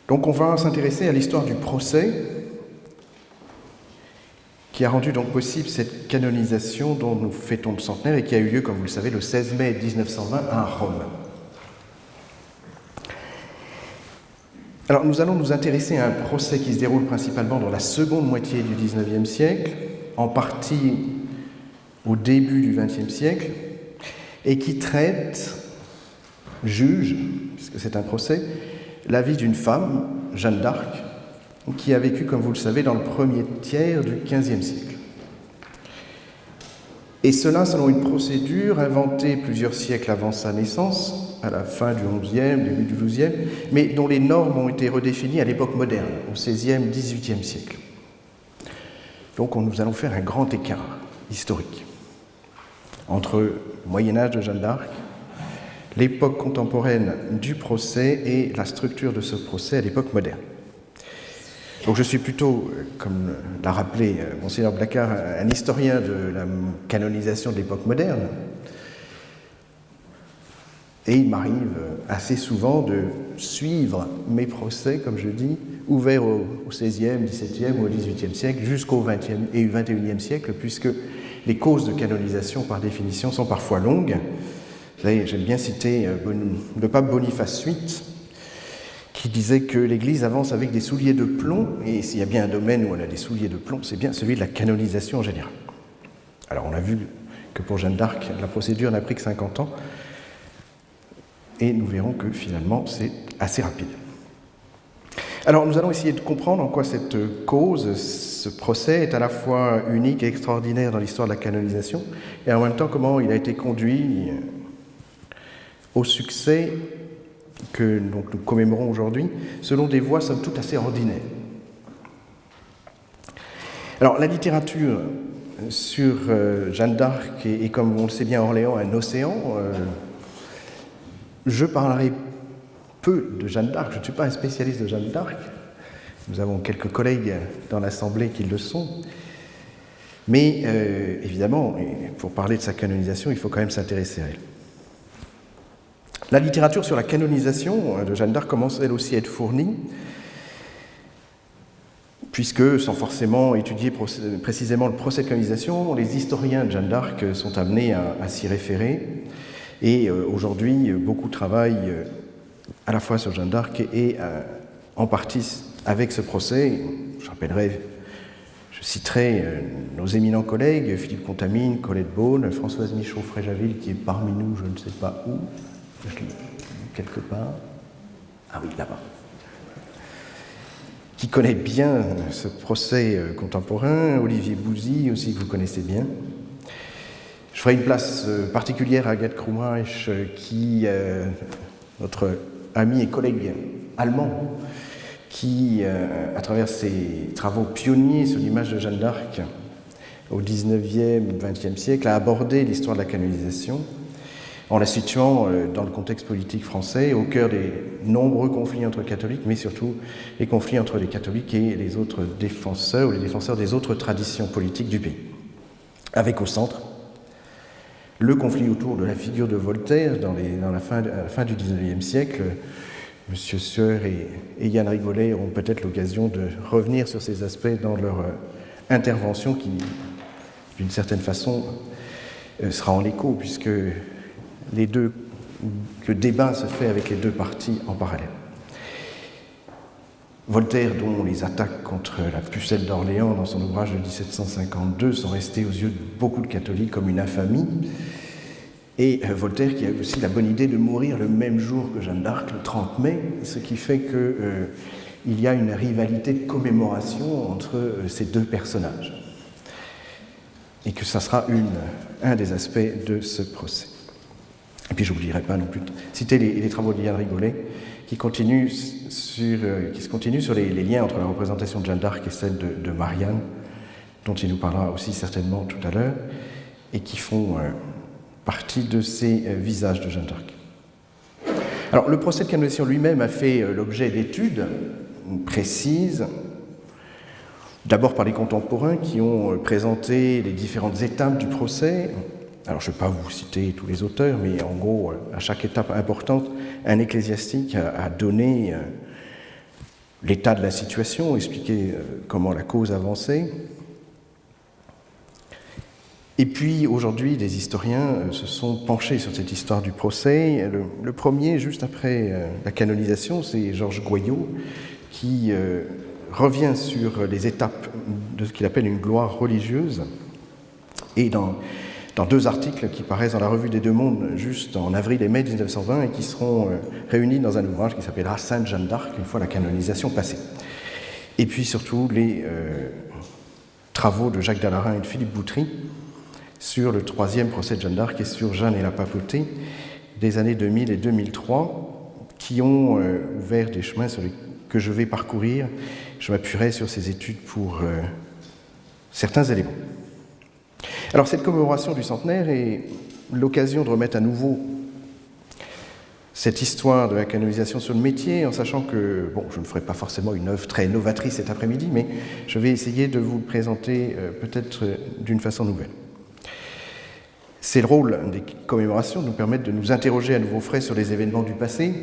Donc on va s'intéresser à l'histoire du procès qui a rendu donc possible cette canonisation dont nous fêtons le centenaire et qui a eu lieu, comme vous le savez, le 16 mai 1920 à Rome. Alors nous allons nous intéresser à un procès qui se déroule principalement dans la seconde moitié du XIXe siècle, en partie au début du XXe siècle, et qui juge, puisque c'est un procès, la vie d'une femme, Jeanne d'Arc, qui a vécu, comme vous le savez, dans le premier tiers du XVe siècle. Et cela selon une procédure inventée plusieurs siècles avant sa naissance, à la fin du XIe, début du XIIe, mais dont les normes ont été redéfinies à l'époque moderne, au XVIe, XVIIIe siècle. Donc nous allons faire un grand écart historique entre le Moyen-Âge de Jeanne d'Arc, l'époque contemporaine du procès et la structure de ce procès à l'époque moderne. Donc je suis plutôt, comme l'a rappelé Monseigneur Blacard, un historien de la canonisation de l'époque moderne. Et il m'arrive assez souvent de suivre mes procès, comme je dis, ouverts au XVIe, XVIIe ou au XVIIIe siècle, jusqu'au XXe et XXIe siècle, puisque les causes de canonisation, par définition, sont parfois longues. Vous savez, j'aime bien citer le pape Boniface VIII, qui disait que l'Église avance avec des souliers de plomb, et s'il y a bien un domaine où elle a des souliers de plomb, c'est bien celui de la canonisation en général. Alors on a vu que pour Jeanne d'Arc, la procédure n'a pris que 50 ans, et nous verrons que finalement c'est assez rapide. Alors nous allons essayer de comprendre en quoi cette cause, ce procès, est à la fois unique et extraordinaire dans l'histoire de la canonisation, et en même temps comment il a été conduit au succès que donc, nous commémorons aujourd'hui, selon des voies somme toute assez ordinaires. Alors, la littérature sur Jeanne d'Arc est, comme on le sait bien, Orléans, un océan. Je parlerai peu de Jeanne d'Arc, je ne suis pas un spécialiste de Jeanne d'Arc. Nous avons quelques collègues dans l'Assemblée qui le sont. Mais évidemment, pour parler de sa canonisation, il faut quand même s'intéresser à elle. La littérature sur la canonisation de Jeanne d'Arc commence elle aussi à être fournie, puisque, sans forcément étudier précisément le procès de canonisation, les historiens de Jeanne d'Arc sont amenés à s'y référer. Et aujourd'hui, beaucoup travaillent à la fois sur Jeanne d'Arc et en partie avec ce procès. Je citerai nos éminents collègues, Philippe Contamine, Colette Beaune, Françoise Michaud-Fréjaville, qui est parmi nous, je ne sais pas où, quelque part. Ah oui, là-bas. Qui connaît bien ce procès contemporain, Olivier Bouzy aussi, que vous connaissez bien. Je ferai une place particulière à Agathe Krumreich, qui, notre ami et collègue allemand, qui, à travers ses travaux pionniers sur l'image de Jeanne d'Arc au XIXe, XXe siècle, a abordé l'histoire de la canonisation en la situant dans le contexte politique français, au cœur des nombreux conflits entre catholiques, mais surtout les conflits entre les catholiques et les autres défenseurs, ou les défenseurs des autres traditions politiques du pays. Avec au centre le conflit autour de la figure de Voltaire à la fin du XIXe siècle. Monsieur Sueur et Yann Rigolet auront peut-être l'occasion de revenir sur ces aspects dans leur intervention qui, d'une certaine façon, sera en écho, puisque le débat se fait avec les deux parties en parallèle. Voltaire, dont les attaques contre la pucelle d'Orléans dans son ouvrage de 1752 sont restées aux yeux de beaucoup de catholiques comme une infamie, et Voltaire qui a aussi la bonne idée de mourir le même jour que Jeanne d'Arc, le 30 mai, ce qui fait qu'il y a une rivalité de commémoration entre ces deux personnages, et que ça sera un des aspects de ce procès. Et puis je n'oublierai pas non plus de citer les travaux de Yann Rigolet qui se continuent sur les liens entre la représentation de Jeanne d'Arc et celle de Marianne, dont il nous parlera aussi certainement tout à l'heure, et qui font partie de ces visages de Jeanne d'Arc. Alors le procès de canonisation lui-même a fait l'objet d'études précises, d'abord par les contemporains qui ont présenté les différentes étapes du procès. Alors, je ne vais pas vous citer tous les auteurs, mais en gros, à chaque étape importante, un ecclésiastique a donné l'état de la situation, expliquer comment la cause avançait. Et puis, aujourd'hui, des historiens se sont penchés sur cette histoire du procès. Le premier, juste après la canonisation, c'est Georges Goyot, qui revient sur les étapes de ce qu'il appelle une gloire religieuse. Et dans 2 articles qui paraissent dans la Revue des Deux Mondes, juste en avril et mai 1920, et qui seront réunis dans un ouvrage qui s'appellera Sainte Jeanne d'Arc, une fois la canonisation passée. Et puis, surtout, les travaux de Jacques Dallarin et de Philippe Boutry, sur le 3e procès de Jeanne d'Arc et sur Jeanne et la papauté des années 2000 et 2003, qui ont ouvert des chemins que je vais parcourir. Je m'appuierai sur ces études pour certains éléments. Alors, cette commémoration du centenaire est l'occasion de remettre à nouveau cette histoire de la canonisation sur le métier, en sachant que, je ne ferai pas forcément une œuvre très novatrice cet après-midi, mais je vais essayer de vous le présenter peut-être d'une façon nouvelle. C'est le rôle des commémorations de nous permettre de nous interroger à nouveau frais sur les événements du passé.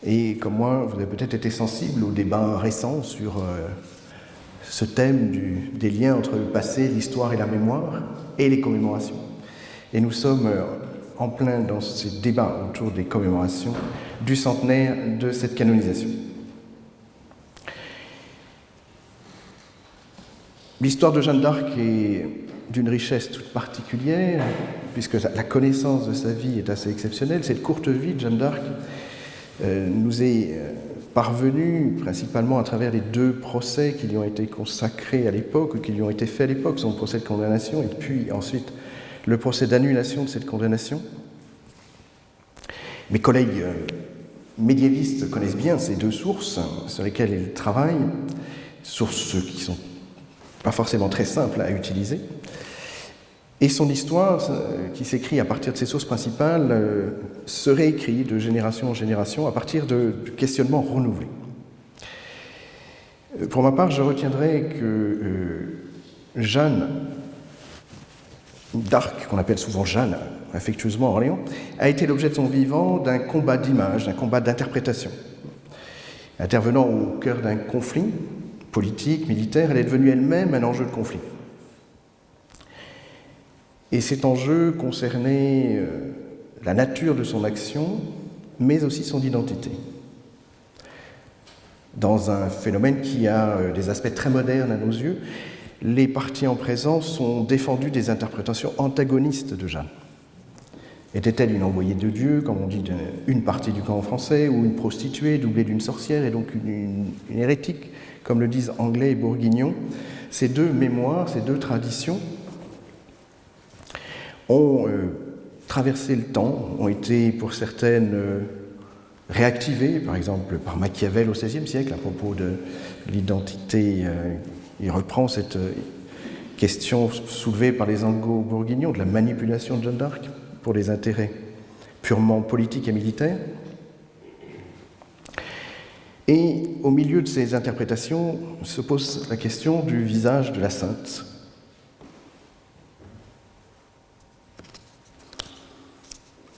Et comme moi, vous avez peut-être été sensible au débat récent sur ce thème des liens entre le passé, l'histoire et la mémoire, et les commémorations. Et nous sommes en plein dans ces débats autour des commémorations du centenaire de cette canonisation. L'histoire de Jeanne d'Arc est d'une richesse toute particulière, puisque la connaissance de sa vie est assez exceptionnelle. Cette courte vie de Jeanne d'Arc nous est parvenue principalement à travers les 2 procès qui lui ont été consacrés à l'époque, ou qui lui ont été faits à l'époque, son procès de condamnation, et puis ensuite le procès d'annulation de cette condamnation. Mes collègues médiévistes connaissent bien ces 2 sources sur lesquelles ils travaillent, sources qui ne sont pas forcément très simples à utiliser. Et son histoire, qui s'écrit à partir de ses sources principales, se réécrit de génération en génération à partir de questionnements renouvelés. Pour ma part, je retiendrai que Jeanne d'Arc, qu'on appelle souvent Jeanne, affectueusement Orléans, a été l'objet de son vivant d'un combat d'image, d'un combat d'interprétation. Intervenant au cœur d'un conflit politique, militaire, elle est devenue elle-même un enjeu de conflit. Et cet enjeu concernait la nature de son action, mais aussi son identité. Dans un phénomène qui a des aspects très modernes à nos yeux, les parties en présence ont défendu des interprétations antagonistes de Jeanne. Était-elle une envoyée de Dieu, comme on dit une partie du camp français, ou une prostituée doublée d'une sorcière et donc une hérétique, comme le disent Anglais et Bourguignon? Ces 2 mémoires, ces 2 traditions ont traversé le temps, ont été pour certaines réactivées, par exemple par Machiavel au XVIe siècle, à propos de l'identité. Il reprend cette question soulevée par les Anglo-Bourguignons de la manipulation de Jeanne d'Arc pour des intérêts purement politiques et militaires. Et au milieu de ces interprétations se pose la question du visage de la sainte.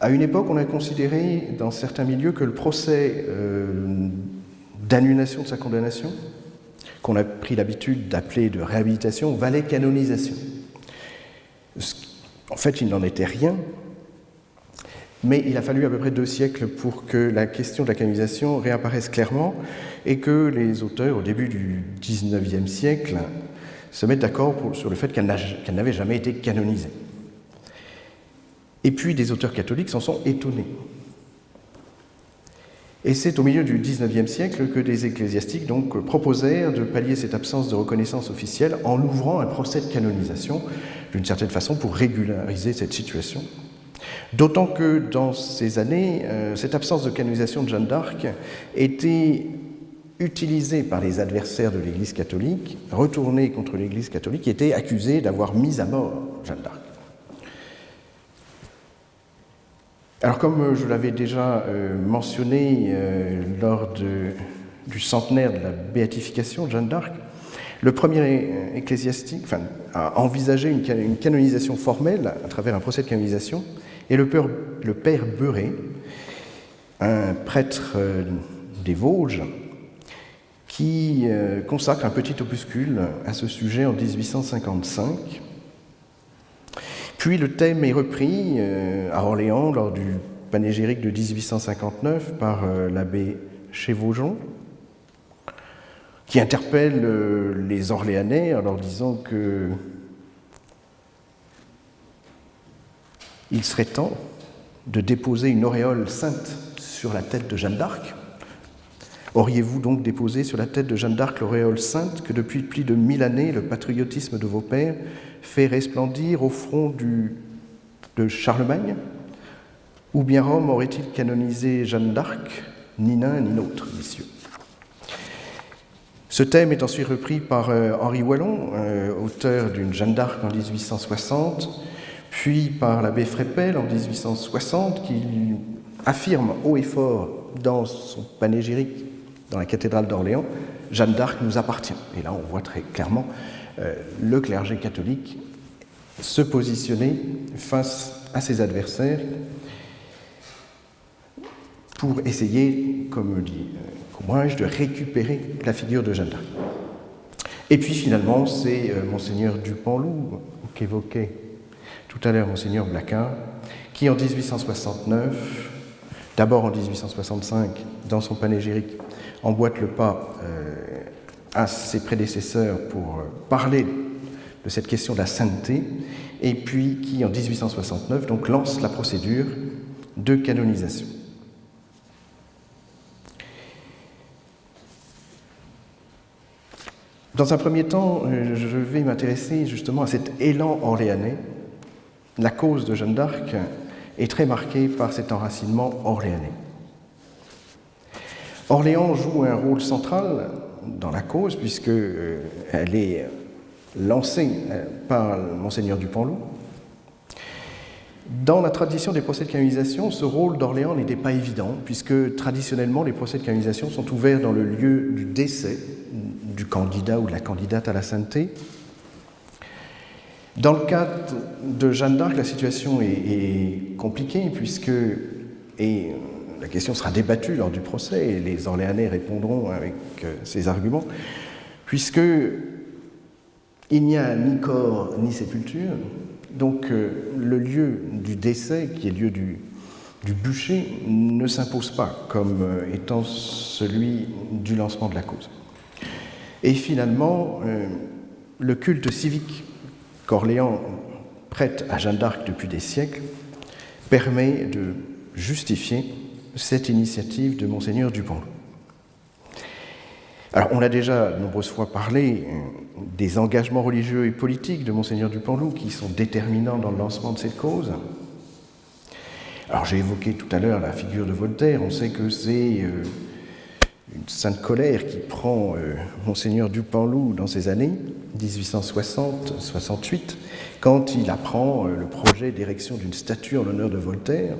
À une époque, on a considéré dans certains milieux que le procès d'annulation de sa condamnation, qu'on a pris l'habitude d'appeler de réhabilitation, valait canonisation. En fait, il n'en était rien, mais il a fallu à peu près 2 siècles pour que la question de la canonisation réapparaisse clairement et que les auteurs, au début du XIXe siècle, se mettent d'accord sur le fait qu'elle n'avait jamais été canonisée. Et puis des auteurs catholiques s'en sont étonnés. Et c'est au milieu du XIXe siècle que des ecclésiastiques donc proposèrent de pallier cette absence de reconnaissance officielle en ouvrant un procès de canonisation, d'une certaine façon pour régulariser cette situation. D'autant que dans ces années, cette absence de canonisation de Jeanne d'Arc était utilisée par les adversaires de l'Église catholique, retournée contre l'Église catholique, qui était accusée d'avoir mis à mort Jeanne d'Arc. Alors, comme je l'avais déjà mentionné lors du centenaire de la béatification de Jeanne d'Arc, le premier ecclésiastique a envisagé une canonisation formelle à travers un procès de canonisation, et le père Beuret, un prêtre des Vosges, qui consacre un petit opuscule à ce sujet en 1855. Puis le thème est repris à Orléans lors du panégyrique de 1859 par l'abbé Chévaujon, qui interpelle les Orléanais en leur disant que il serait temps de déposer une auréole sainte sur la tête de Jeanne d'Arc. Auriez-vous donc déposé sur la tête de Jeanne d'Arc l'auréole sainte que depuis plus de 1000 années le patriotisme de vos pères fait resplendir au front de Charlemagne? Ou bien Rome aurait-il canonisé Jeanne d'Arc? Ni l'un ni l'autre, messieurs. Ce thème est ensuite repris par Henri Wallon, auteur d'une Jeanne d'Arc en 1860, puis par l'abbé Frépel en 1860, qui affirme haut et fort dans son panégyrique dans la cathédrale d'Orléans, Jeanne d'Arc nous appartient. Et là, on voit très clairement le clergé catholique se positionner face à ses adversaires pour essayer, comme dit Courage, de récupérer la figure de Jeanne d'Arc. Et puis finalement, c'est Monseigneur Dupanloup, qu'évoquait tout à l'heure Monseigneur Blacquart, qui en 1869, d'abord en 1865, dans son panégyrique, emboîte le pas à ses prédécesseurs pour parler de cette question de la sainteté, et puis qui en 1869 donc lance la procédure de canonisation. Dans un premier temps, je vais m'intéresser justement à cet élan orléanais. La cause de Jeanne d'Arc est très marquée par cet enracinement orléanais. Orléans joue un rôle central dans la cause puisqu'elle est lancée par Monseigneur Dupanloup. Dans la tradition des procès de canonisation, ce rôle d'Orléans n'était pas évident, puisque traditionnellement, les procès de canonisation sont ouverts dans le lieu du décès du candidat ou de la candidate à la sainteté. Dans le cas de Jeanne d'Arc, la situation est compliquée, et la question sera débattue lors du procès, et les Orléanais répondront avec ces arguments, puisque il n'y a ni corps ni sépulture. Donc le lieu du décès, qui est le lieu du bûcher, ne s'impose pas comme étant celui du lancement de la cause. Et finalement, le culte civique qu'Orléans prête à Jeanne d'Arc depuis des siècles permet de justifier cette initiative de Monseigneur Dupanloup. Alors, on a déjà de nombreuses fois parlé des engagements religieux et politiques de Monseigneur Dupanloup qui sont déterminants dans le lancement de cette cause. Alors, j'ai évoqué tout à l'heure la figure de Voltaire. On sait que c'est une sainte colère qui prend Monseigneur Dupanloup dans ces années 1860-68, quand il apprend le projet d'érection d'une statue en l'honneur de Voltaire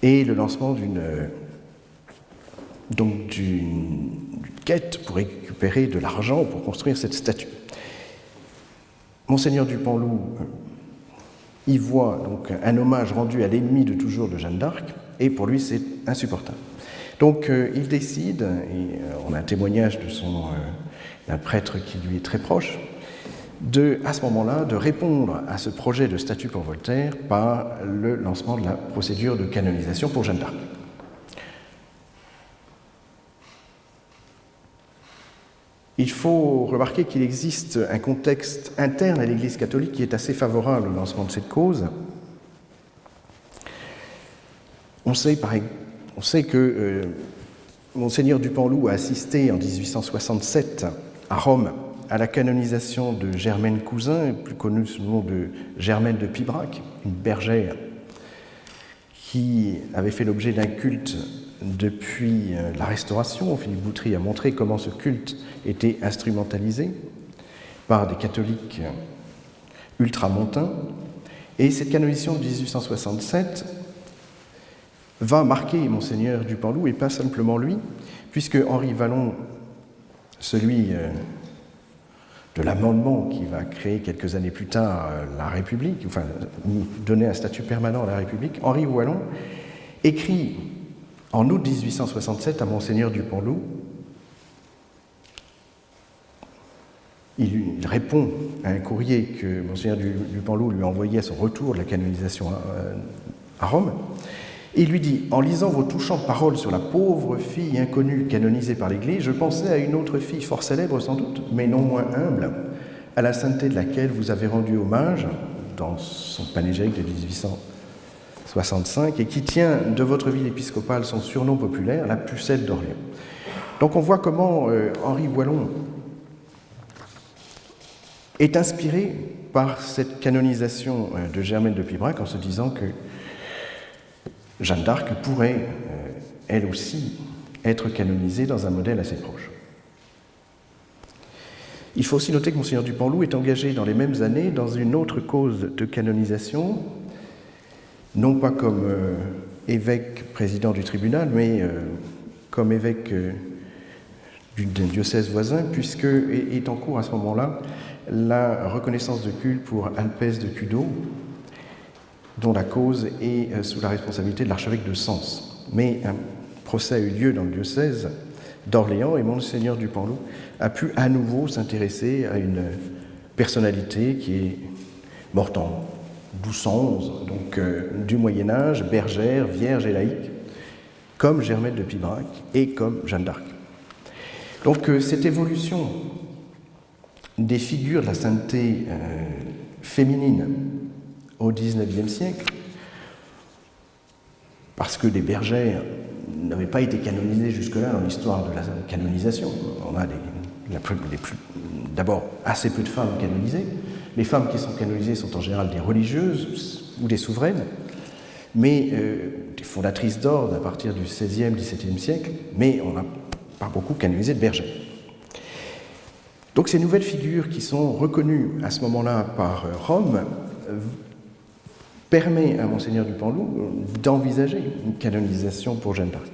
et le lancement d'une quête pour récupérer de l'argent pour construire cette statue. Monseigneur Dupanloup y voit donc un hommage rendu à l'ennemi de toujours de Jeanne d'Arc, et pour lui c'est insupportable. Donc il décide, et on a un témoignage d'un prêtre qui lui est très proche, à ce moment-là, de répondre à ce projet de statue pour Voltaire par le lancement de la procédure de canonisation pour Jeanne d'Arc. Il faut remarquer qu'il existe un contexte interne à l'Église catholique qui est assez favorable au lancement de cette cause. On sait que Monseigneur Dupanloup a assisté en 1867 à Rome à la canonisation de Germaine Cousin, plus connue sous le nom de Germaine de Pibrac, une bergère qui avait fait l'objet d'un culte depuis la Restauration. Philippe Boutry a montré comment ce culte était instrumentalisé par des catholiques ultramontains. Et cette canonisation de 1867 va marquer Monseigneur Dupanloup, et pas simplement lui, puisque Henri Wallon, celui de l'amendement qui va créer quelques années plus tard la République, enfin donner un statut permanent à la République, Henri Wallon écrit En août 1867, à Monseigneur Dupanloup, il répond à un courrier que Monseigneur Dupanloup lui a envoyé à son retour de la canonisation à Rome. Et il lui dit « En lisant vos touchantes paroles sur la pauvre fille inconnue canonisée par l'Église, je pensais à une autre fille fort célèbre sans doute, mais non moins humble, à la sainteté de laquelle vous avez rendu hommage dans son panégyrique de 1865 et qui tient de votre ville épiscopale son surnom populaire, la pucelle d'Orléans. » Donc on voit comment Henri Boillon est inspiré par cette canonisation de Germaine de Pibrac en se disant que Jeanne d'Arc pourrait, elle aussi, être canonisée dans un modèle assez proche. Il faut aussi noter que Monseigneur Dupanloup est engagé dans les mêmes années dans une autre cause de canonisation, non pas comme évêque président du tribunal, mais comme évêque d'un diocèse voisin, puisque est en cours à ce moment-là la reconnaissance de culte pour Alpès de Cudeau, dont la cause est sous la responsabilité de l'archevêque de Sens. Mais un procès a eu lieu dans le diocèse d'Orléans et Monseigneur Dupanloup a pu à nouveau s'intéresser à une personnalité qui est morte en 1211, donc du Moyen-Âge, bergère, vierge et laïque, comme Germaine de Pibrac et comme Jeanne d'Arc. Donc cette évolution des figures de la sainteté féminine au XIXe siècle, parce que les bergères n'avaient pas été canonisées jusque-là dans l'histoire de la canonisation. On a d'abord assez peu de femmes canonisées. Les femmes qui sont canonisées sont en général des religieuses ou des souveraines, mais des fondatrices d'ordre à partir du XVIe, XVIIe siècle, mais on n'a pas beaucoup canonisé de bergères. Donc ces nouvelles figures qui sont reconnues à ce moment-là par Rome permet à Monseigneur Dupanloup d'envisager une canonisation pour Jeanne d'Arc,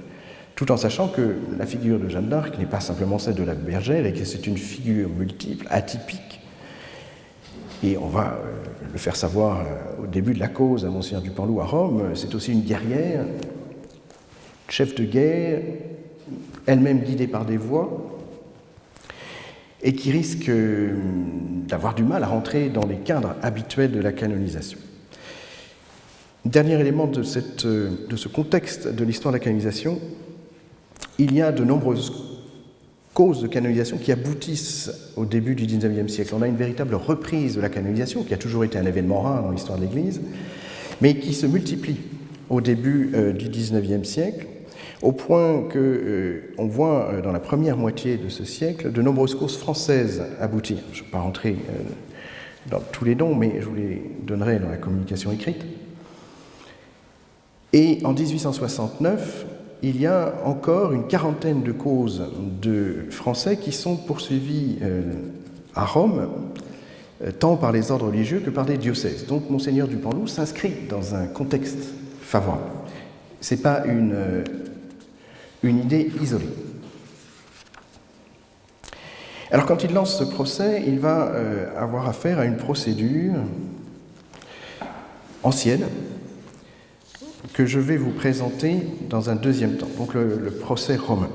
tout en sachant que la figure de Jeanne d'Arc n'est pas simplement celle de la bergère et que c'est une figure multiple, atypique. Et on va le faire savoir au début de la cause à Monseigneur Dupanloup à Rome, c'est aussi une guerrière, chef de guerre, elle-même guidée par des voix, et qui risque d'avoir du mal à rentrer dans les cadres habituels de la canonisation. Dernier élément de ce contexte de l'histoire de la canonisation, il y a de nombreuses causes de canonisation qui aboutissent au début du XIXe siècle. On a une véritable reprise de la canonisation, qui a toujours été un événement rare dans l'histoire de l'Église, mais qui se multiplie au début du XIXe siècle, au point qu'on voit dans la première moitié de ce siècle de nombreuses causes françaises aboutir. Je ne vais pas rentrer dans tous les noms, mais je vous les donnerai dans la communication écrite. Et en 1869, il y a encore une quarantaine de causes de Français qui sont poursuivis à Rome, tant par les ordres religieux que par les diocèses. Donc Monseigneur Dupanloup s'inscrit dans un contexte favorable. Ce n'est pas une idée isolée. Alors quand il lance ce procès, il va avoir affaire à une procédure ancienne, que je vais vous présenter dans un deuxième temps, donc le procès romain.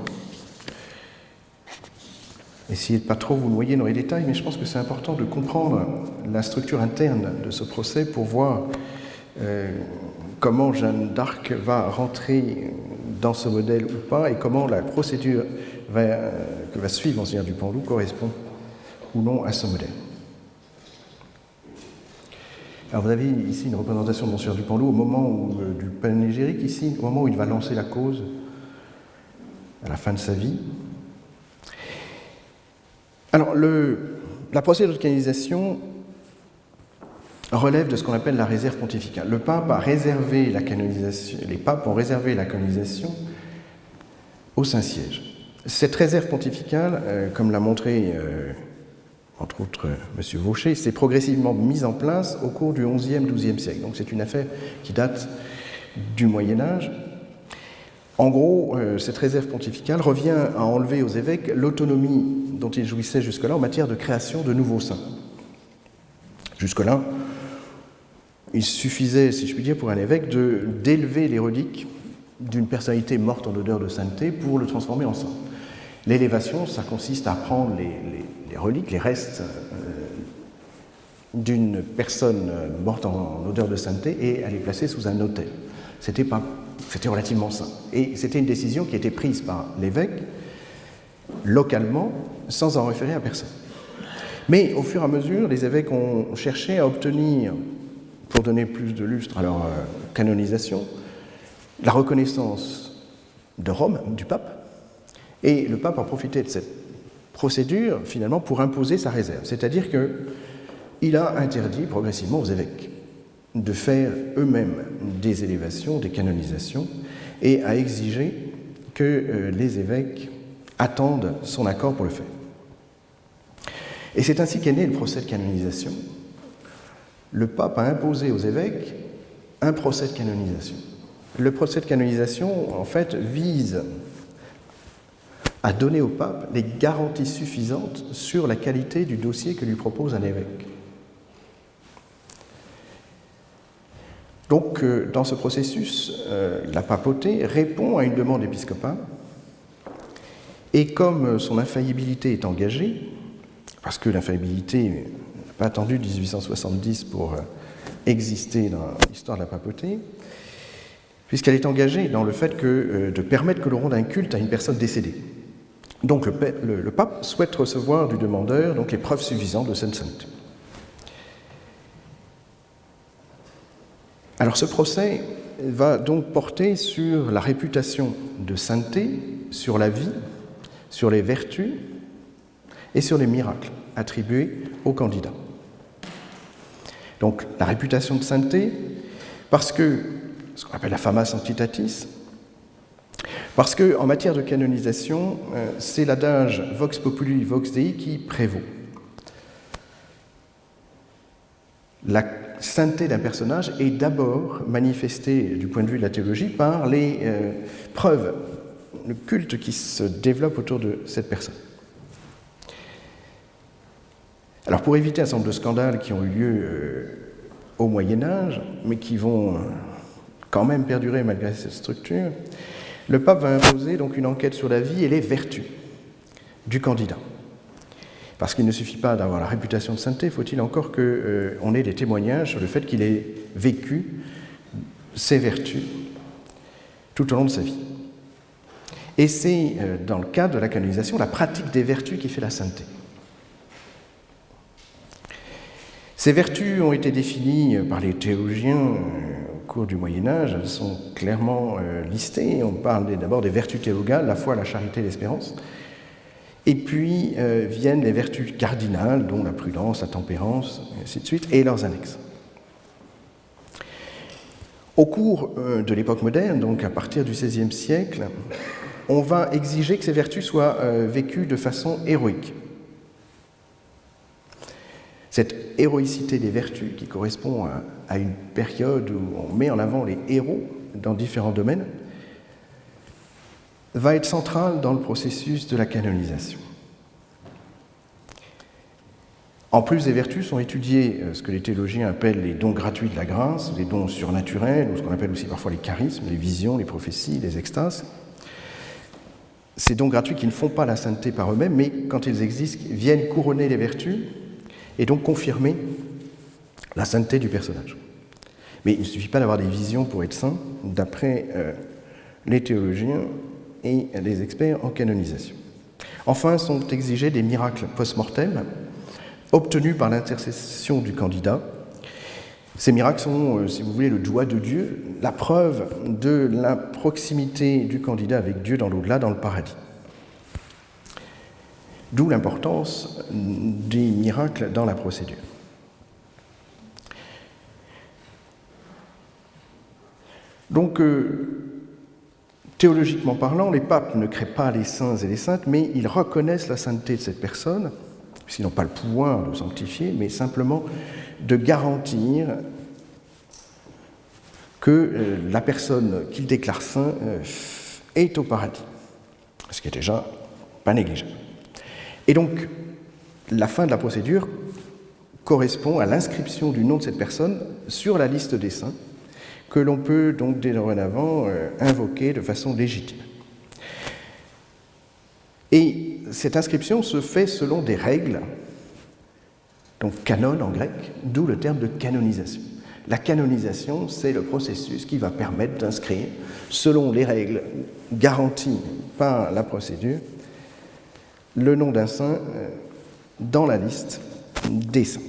Essayez de ne pas trop vous noyer dans les détails, mais je pense que c'est important de comprendre la structure interne de ce procès pour voir comment Jeanne d'Arc va rentrer dans ce modèle ou pas, et comment la procédure que va suivre Monseigneur Dupanloup correspond ou non à ce modèle. Alors vous avez ici une représentation de Monseigneur Dupanloup au moment du panégyrique, ici, au moment où il va lancer la cause, à la fin de sa vie. Alors la procédure de canonisation relève de ce qu'on appelle la réserve pontificale. Le pape a réservé la canonisation, les papes ont réservé la canonisation au Saint-Siège. Cette réserve pontificale, comme l'a montré entre autres M. Vaucher, s'est progressivement mise en place au cours du XIe, XIIe siècle. Donc c'est une affaire qui date du Moyen-Âge. En gros, cette réserve pontificale revient à enlever aux évêques l'autonomie dont ils jouissaient jusque-là en matière de création de nouveaux saints. Jusque-là, il suffisait, si je puis dire, pour un évêque d'élever les reliques d'une personnalité morte en odeur de sainteté pour le transformer en saint. L'élévation, ça consiste à prendre les reliques, les restes d'une personne morte en odeur de sainteté et à les placer sous un autel. C'était relativement sain. Et c'était une décision qui était prise par l'évêque localement, sans en référer à personne. Mais au fur et à mesure, les évêques ont cherché à obtenir, pour donner plus de lustre à leur canonisation, la reconnaissance de Rome, du pape, et le pape a profité de cette procédure, finalement, pour imposer sa réserve. C'est-à-dire qu'il a interdit progressivement aux évêques de faire eux-mêmes des élévations, des canonisations, et a exigé que les évêques attendent son accord pour le faire. Et c'est ainsi qu'est né le procès de canonisation. Le pape a imposé aux évêques un procès de canonisation. Le procès de canonisation, en fait, vise à donner au pape les garanties suffisantes sur la qualité du dossier que lui propose un évêque. Donc, dans ce processus, la papauté répond à une demande épiscopale, et comme son infaillibilité est engagée, parce que l'infaillibilité n'a pas attendu 1870 pour exister dans l'histoire de la papauté, puisqu'elle est engagée dans le fait de permettre que l'on rende un culte à une personne décédée. Donc le pape souhaite recevoir du demandeur donc, les preuves suffisantes de cette sainteté. Alors ce procès va donc porter sur la réputation de sainteté, sur la vie, sur les vertus et sur les miracles attribués aux candidats. Donc la réputation de sainteté, parce que, ce qu'on appelle la fama sanctitatis, parce qu'en matière de canonisation, c'est l'adage vox populi vox dei qui prévaut. La sainteté d'un personnage est d'abord manifestée du point de vue de la théologie par les preuves, le culte qui se développe autour de cette personne. Alors pour éviter un certain nombre de scandales qui ont eu lieu au Moyen-Âge, mais qui vont quand même perdurer malgré cette structure, le pape va imposer donc une enquête sur la vie et les vertus du candidat. Parce qu'il ne suffit pas d'avoir la réputation de sainteté, faut-il encore qu'on ait des témoignages sur le fait qu'il ait vécu ses vertus tout au long de sa vie. Et c'est, dans le cadre de la canonisation, la pratique des vertus qui fait la sainteté. Ces vertus ont été définies par les théologiens au cours du Moyen-Âge, elles sont clairement listées. On parle d'abord des vertus théologales, la foi, la charité et l'espérance. Et puis viennent les vertus cardinales, dont la prudence, la tempérance, et ainsi de suite, et leurs annexes. Au cours de l'époque moderne, donc à partir du XVIe siècle, on va exiger que ces vertus soient vécues de façon héroïque. Cette héroïcité des vertus, qui correspond à une période où on met en avant les héros dans différents domaines, va être centrale dans le processus de la canonisation. En plus des vertus sont étudiés ce que les théologiens appellent les dons gratuits de la grâce, les dons surnaturels, ou ce qu'on appelle aussi parfois les charismes, les visions, les prophéties, les extases. Ces dons gratuits qui ne font pas la sainteté par eux-mêmes, mais quand ils existent, viennent couronner les vertus et donc confirmer la sainteté du personnage. Mais il ne suffit pas d'avoir des visions pour être saint, d'après les théologiens et les experts en canonisation. Enfin, sont exigés des miracles post-mortem, obtenus par l'intercession du candidat. Ces miracles sont, si vous voulez, le doigt de Dieu, la preuve de la proximité du candidat avec Dieu dans l'au-delà, dans le paradis. D'où l'importance des miracles dans la procédure. Donc, théologiquement parlant, les papes ne créent pas les saints et les saintes, mais ils reconnaissent la sainteté de cette personne, puisqu'ils n'ont pas le pouvoir de sanctifier, mais simplement de garantir que la personne qu'ils déclarent saint est au paradis, ce qui est déjà pas négligeable. Et donc, la fin de la procédure correspond à l'inscription du nom de cette personne sur la liste des saints, que l'on peut donc dorénavant invoquer de façon légitime. Et cette inscription se fait selon des règles, donc canon en grec, d'où le terme de canonisation. La canonisation, c'est le processus qui va permettre d'inscrire, selon les règles garanties par la procédure, le nom d'un saint dans la liste des saints.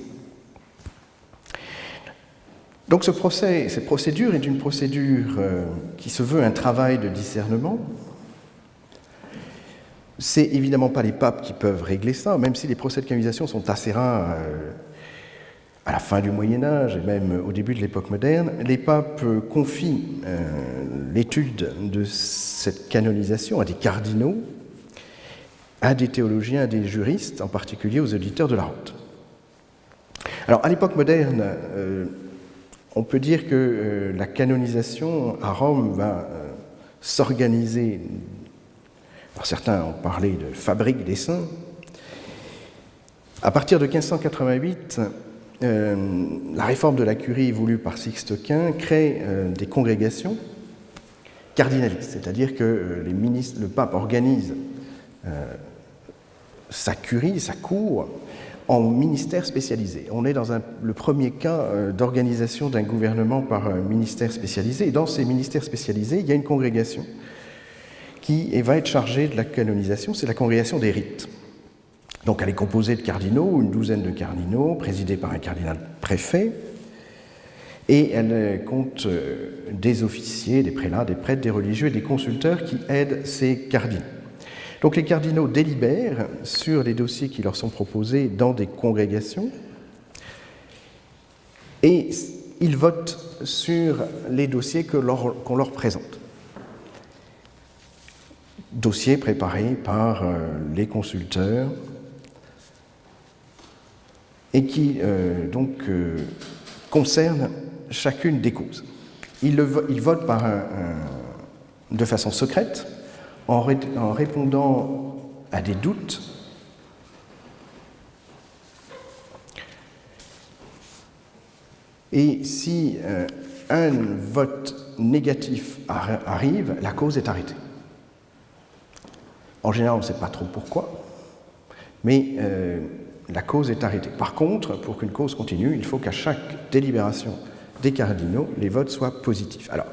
Donc cette procédure est une procédure qui se veut un travail de discernement. C'est évidemment pas les papes qui peuvent régler ça, même si les procès de canonisation sont assez rares à la fin du Moyen-Âge et même au début de l'époque moderne. Les papes confient l'étude de cette canonisation à des cardinaux, à des théologiens, à des juristes, en particulier aux auditeurs de la Rente. Alors, à l'époque moderne, on peut dire que la canonisation à Rome va s'organiser. Alors, certains ont parlé de fabrique des saints. À partir de 1588, la réforme de la curie voulue par Sixte Quint crée des congrégations cardinalistes, c'est-à-dire que le pape organise sa curie, sa cour, en ministère spécialisé. On est dans le premier cas d'organisation d'un gouvernement par un ministère spécialisé. Et dans ces ministères spécialisés, il y a une congrégation qui va être chargée de la canonisation, c'est la congrégation des rites. Donc elle est composée de cardinaux, une douzaine de cardinaux, présidée par un cardinal préfet, et elle compte des officiers, des prélats, des prêtres, des religieux et des consulteurs qui aident ces cardinaux. Donc les cardinaux délibèrent sur les dossiers qui leur sont proposés dans des congrégations et ils votent sur les dossiers qu'on leur présente. Dossiers préparés par les consulteurs et qui concernent chacune des causes. Ils votent de façon secrète, en répondant à des doutes et si un vote négatif arrive, la cause est arrêtée. En général, on ne sait pas trop pourquoi, mais la cause est arrêtée. Par contre, pour qu'une cause continue, il faut qu'à chaque délibération des cardinaux, les votes soient positifs. Alors,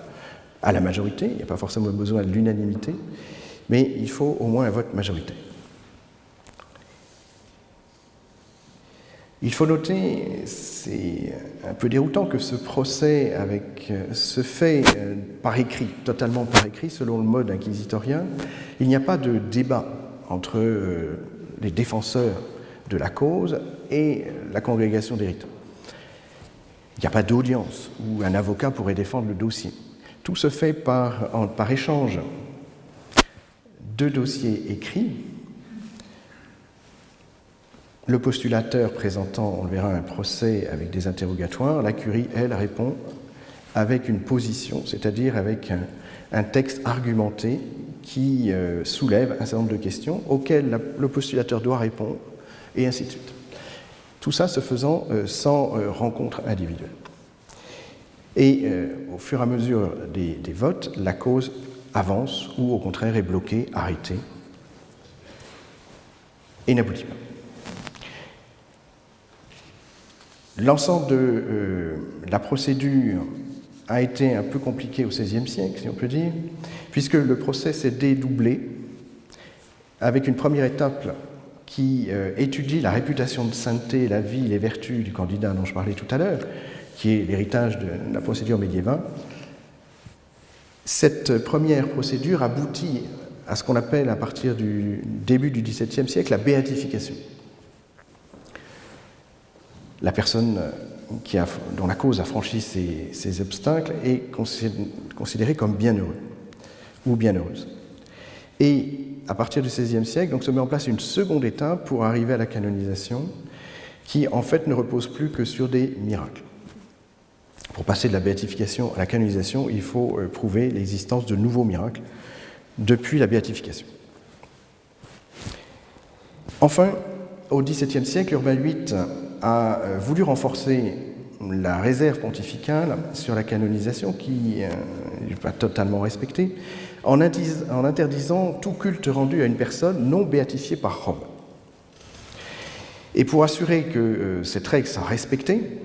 à la majorité, il n'y a pas forcément besoin de l'unanimité, mais il faut au moins un vote majoritaire. Il faut noter, c'est un peu déroutant que ce procès se fait par écrit, totalement par écrit, selon le mode inquisitorien. Il n'y a pas de débat entre les défenseurs de la cause et la congrégation des rites. Il n'y a pas d'audience où un avocat pourrait défendre le dossier. Tout se fait par échange de dossiers écrits. Le postulateur présentant, on le verra, un procès avec des interrogatoires, la curie, elle, répond avec une position, c'est-à-dire avec un texte argumenté qui soulève un certain nombre de questions auxquelles le postulateur doit répondre, et ainsi de suite. Tout ça se faisant sans rencontre individuelle. Et au fur et à mesure des votes, la cause avance ou au contraire est bloquée, arrêtée, et n'aboutit pas. L'ensemble de la procédure a été un peu compliqué au XVIe siècle, si on peut dire, puisque le procès s'est dédoublé avec une première étape qui étudie la réputation de sainteté, la vie, les vertus du candidat dont je parlais tout à l'heure, qui est l'héritage de la procédure médiévale. Cette première procédure aboutit à ce qu'on appelle, à partir du début du XVIIe siècle, la béatification. La personne dont la cause a franchi ces obstacles est considérée comme bienheureux ou bienheureuse. Et à partir du XVIe siècle, donc, se met en place une seconde étape pour arriver à la canonisation, qui en fait ne repose plus que sur des miracles. Pour passer de la béatification à la canonisation, il faut prouver l'existence de nouveaux miracles depuis la béatification. Enfin, au XVIIe siècle, Urbain VIII a voulu renforcer la réserve pontificale sur la canonisation qui n'est pas totalement respectée, en interdisant tout culte rendu à une personne non béatifiée par Rome. Et pour assurer que cette règle soit respectée,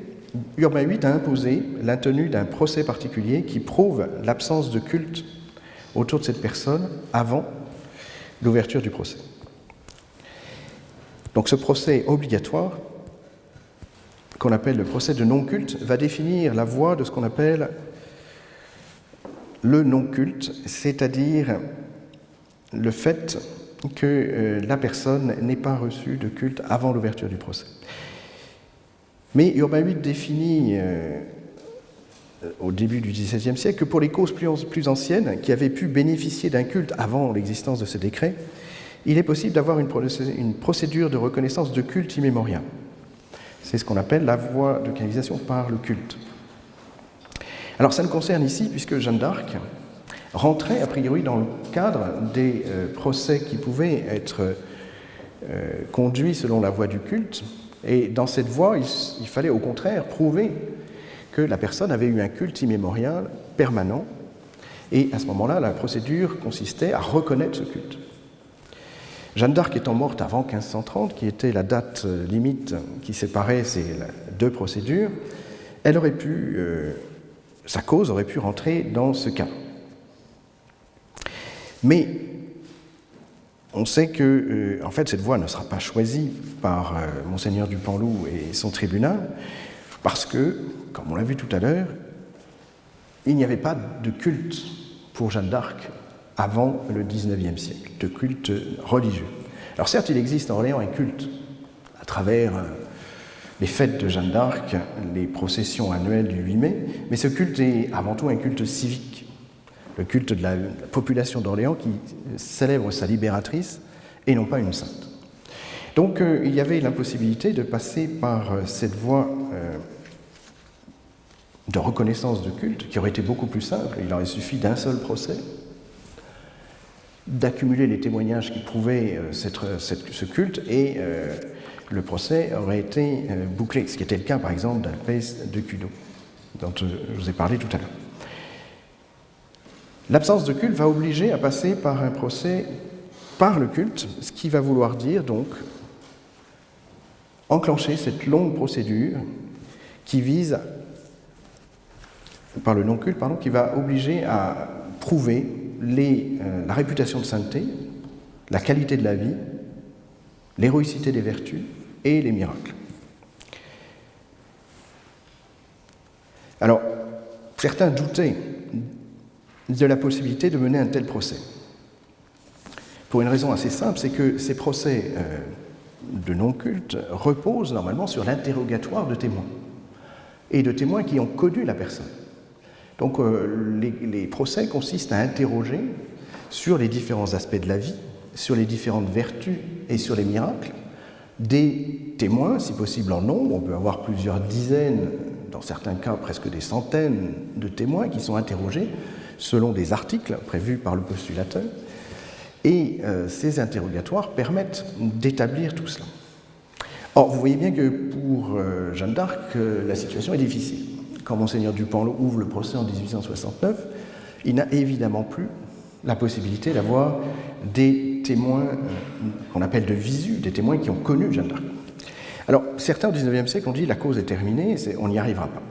Urbain VIII a imposé la tenue d'un procès particulier qui prouve l'absence de culte autour de cette personne avant l'ouverture du procès. Donc ce procès obligatoire, qu'on appelle le procès de non-culte, va définir la voie de ce qu'on appelle le non-culte, c'est-à-dire le fait que la personne n'ait pas reçu de culte avant l'ouverture du procès. Mais Urbain VIII définit au début du XVIIe siècle que pour les causes plus anciennes qui avaient pu bénéficier d'un culte avant l'existence de ce décret, il est possible d'avoir une procédure de reconnaissance de culte immémorial. C'est ce qu'on appelle la voie de canonisation par le culte. Alors ça nous concerne ici puisque Jeanne d'Arc rentrait a priori dans le cadre des procès qui pouvaient être conduits selon la voie du culte. Et dans cette voie, il fallait au contraire prouver que la personne avait eu un culte immémorial permanent. Et à ce moment-là, la procédure consistait à reconnaître ce culte. Jeanne d'Arc étant morte avant 1530, qui était la date limite qui séparait ces deux procédures, elle aurait pu, sa cause aurait pu rentrer dans ce cas. Mais on sait que, en fait, cette voie ne sera pas choisie par Monseigneur du Panloup et son tribunal, parce que, comme on l'a vu tout à l'heure, il n'y avait pas de culte pour Jeanne d'Arc avant le XIXe siècle, de culte religieux. Alors certes, il existe en Orléans un culte à travers les fêtes de Jeanne d'Arc, les processions annuelles du 8 mai, mais ce culte est avant tout un culte civique, le culte de la population d'Orléans qui célèbre sa libératrice et non pas une sainte. Donc il y avait l'impossibilité de passer par cette voie de reconnaissance de culte qui aurait été beaucoup plus simple. Il aurait suffi d'un seul procès, d'accumuler les témoignages qui prouvaient ce culte et le procès aurait été bouclé, ce qui était le cas par exemple d'Alpès de Cuno, dont je vous ai parlé tout à l'heure. L'absence de culte va obliger à passer par un procès par le culte, ce qui va vouloir dire donc enclencher cette longue procédure qui vise, par le non-culte, qui va obliger à prouver la réputation de sainteté, la qualité de la vie, l'héroïcité des vertus et les miracles. Alors, certains doutaient de la possibilité de mener un tel procès. Pour une raison assez simple, c'est que ces procès de non-culte reposent normalement sur l'interrogatoire de témoins, et de témoins qui ont connu la personne. Donc les procès consistent à interroger sur les différents aspects de la vie, sur les différentes vertus et sur les miracles, des témoins, si possible en nombre, on peut avoir plusieurs dizaines, dans certains cas presque des centaines de témoins qui sont interrogés selon des articles prévus par le postulateur, et ces interrogatoires permettent d'établir tout cela. Or, vous voyez bien que pour Jeanne d'Arc, la situation est difficile. Quand Monseigneur du Panloup ouvre le procès en 1869, il n'a évidemment plus la possibilité d'avoir des témoins qu'on appelle de visu, des témoins qui ont connu Jeanne d'Arc. Alors, certains au XIXe siècle ont dit la cause est terminée, on n'y arrivera pas.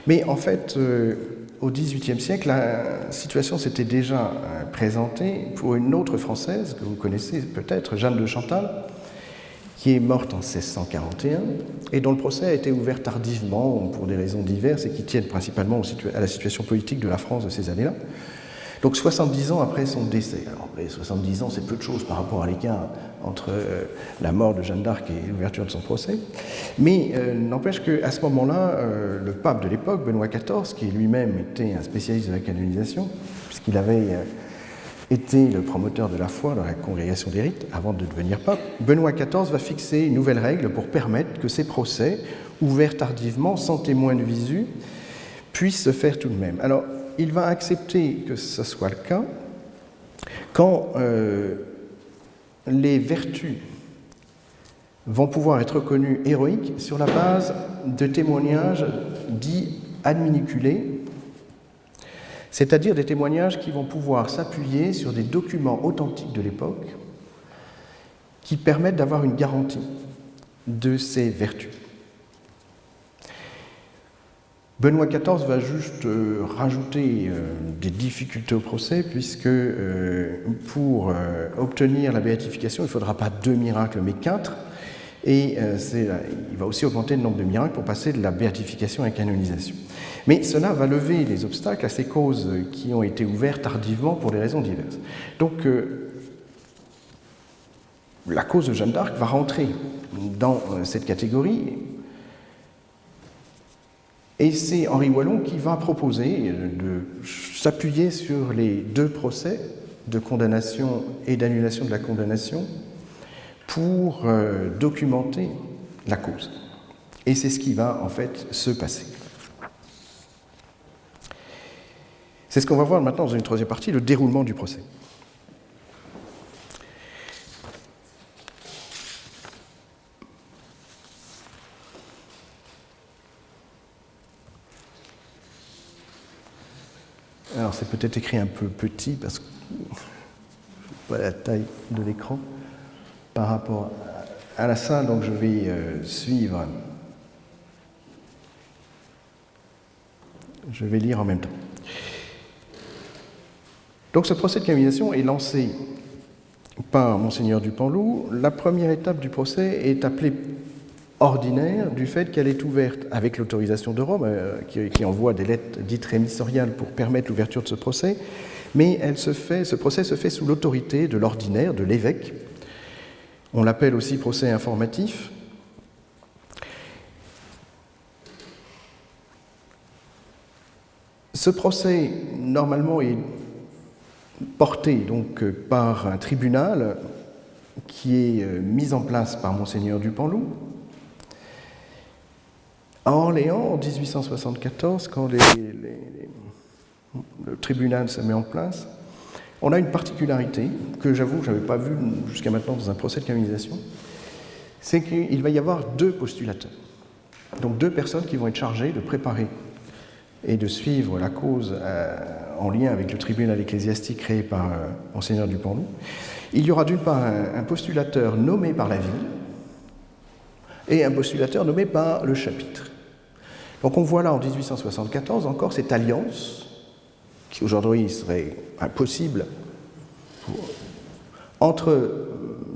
Mais en fait, au XVIIIe siècle, la situation s'était déjà présentée pour une autre Française que vous connaissez peut-être, Jeanne de Chantal, qui est morte en 1641 et dont le procès a été ouvert tardivement pour des raisons diverses et qui tiennent principalement à la situation politique de la France de ces années-là. Donc 70 ans après son décès. Alors, les 70 ans, c'est peu de choses par rapport à l'écart entre la mort de Jeanne d'Arc et l'ouverture de son procès. Mais n'empêche qu'à ce moment-là, le pape de l'époque, Benoît XIV, qui lui-même était un spécialiste de la canonisation, puisqu'il avait été le promoteur de la foi dans la congrégation des rites avant de devenir pape, Benoît XIV va fixer une nouvelle règle pour permettre que ces procès, ouverts tardivement, sans témoin de visu, puissent se faire tout de même. Alors, il va accepter que ce soit le cas quand les vertus vont pouvoir être reconnues héroïques sur la base de témoignages dits adminiculés, c'est-à-dire des témoignages qui vont pouvoir s'appuyer sur des documents authentiques de l'époque qui permettent d'avoir une garantie de ces vertus. Benoît XIV va juste rajouter des difficultés au procès, puisque pour obtenir la béatification, il ne faudra pas 2 miracles, mais 4. Et il va aussi augmenter le nombre de miracles pour passer de la béatification à la canonisation. Mais cela va lever les obstacles à ces causes qui ont été ouvertes tardivement pour des raisons diverses. Donc, la cause de Jeanne d'Arc va rentrer dans cette catégorie. Et c'est Henri Wallon qui va proposer de s'appuyer sur les 2 procès de condamnation et d'annulation de la condamnation pour documenter la cause. Et c'est ce qui va en fait se passer. C'est ce qu'on va voir maintenant dans une 3e partie, le déroulement du procès. Alors c'est peut-être écrit un peu petit parce que pas la taille de l'écran par rapport à la salle, donc je vais suivre. Je vais lire en même temps. Donc ce procès de canonisation est lancé par Monseigneur Dupanloup. La première étape du procès est appelée ordinaire du fait qu'elle est ouverte avec l'autorisation de Rome, qui envoie des lettres dites rémissoriales pour permettre l'ouverture de ce procès, mais ce procès se fait sous l'autorité de l'ordinaire, de l'évêque. On l'appelle aussi procès informatif. Ce procès, normalement, est porté donc par un tribunal qui est mis en place par Monseigneur Dupanloup. À Orléans, en 1874, quand le tribunal se met en place, on a une particularité que j'avoue que je n'avais pas vue jusqu'à maintenant dans un procès de canonisation, c'est qu'il va y avoir 2 postulateurs. Donc 2 personnes qui vont être chargées de préparer et de suivre la cause en lien avec le tribunal ecclésiastique créé par Monseigneur Dupanloup. Il y aura d'une part un postulateur nommé par la ville et un postulateur nommé par le chapitre. Donc on voit là en 1874 encore cette alliance qui aujourd'hui serait impossible entre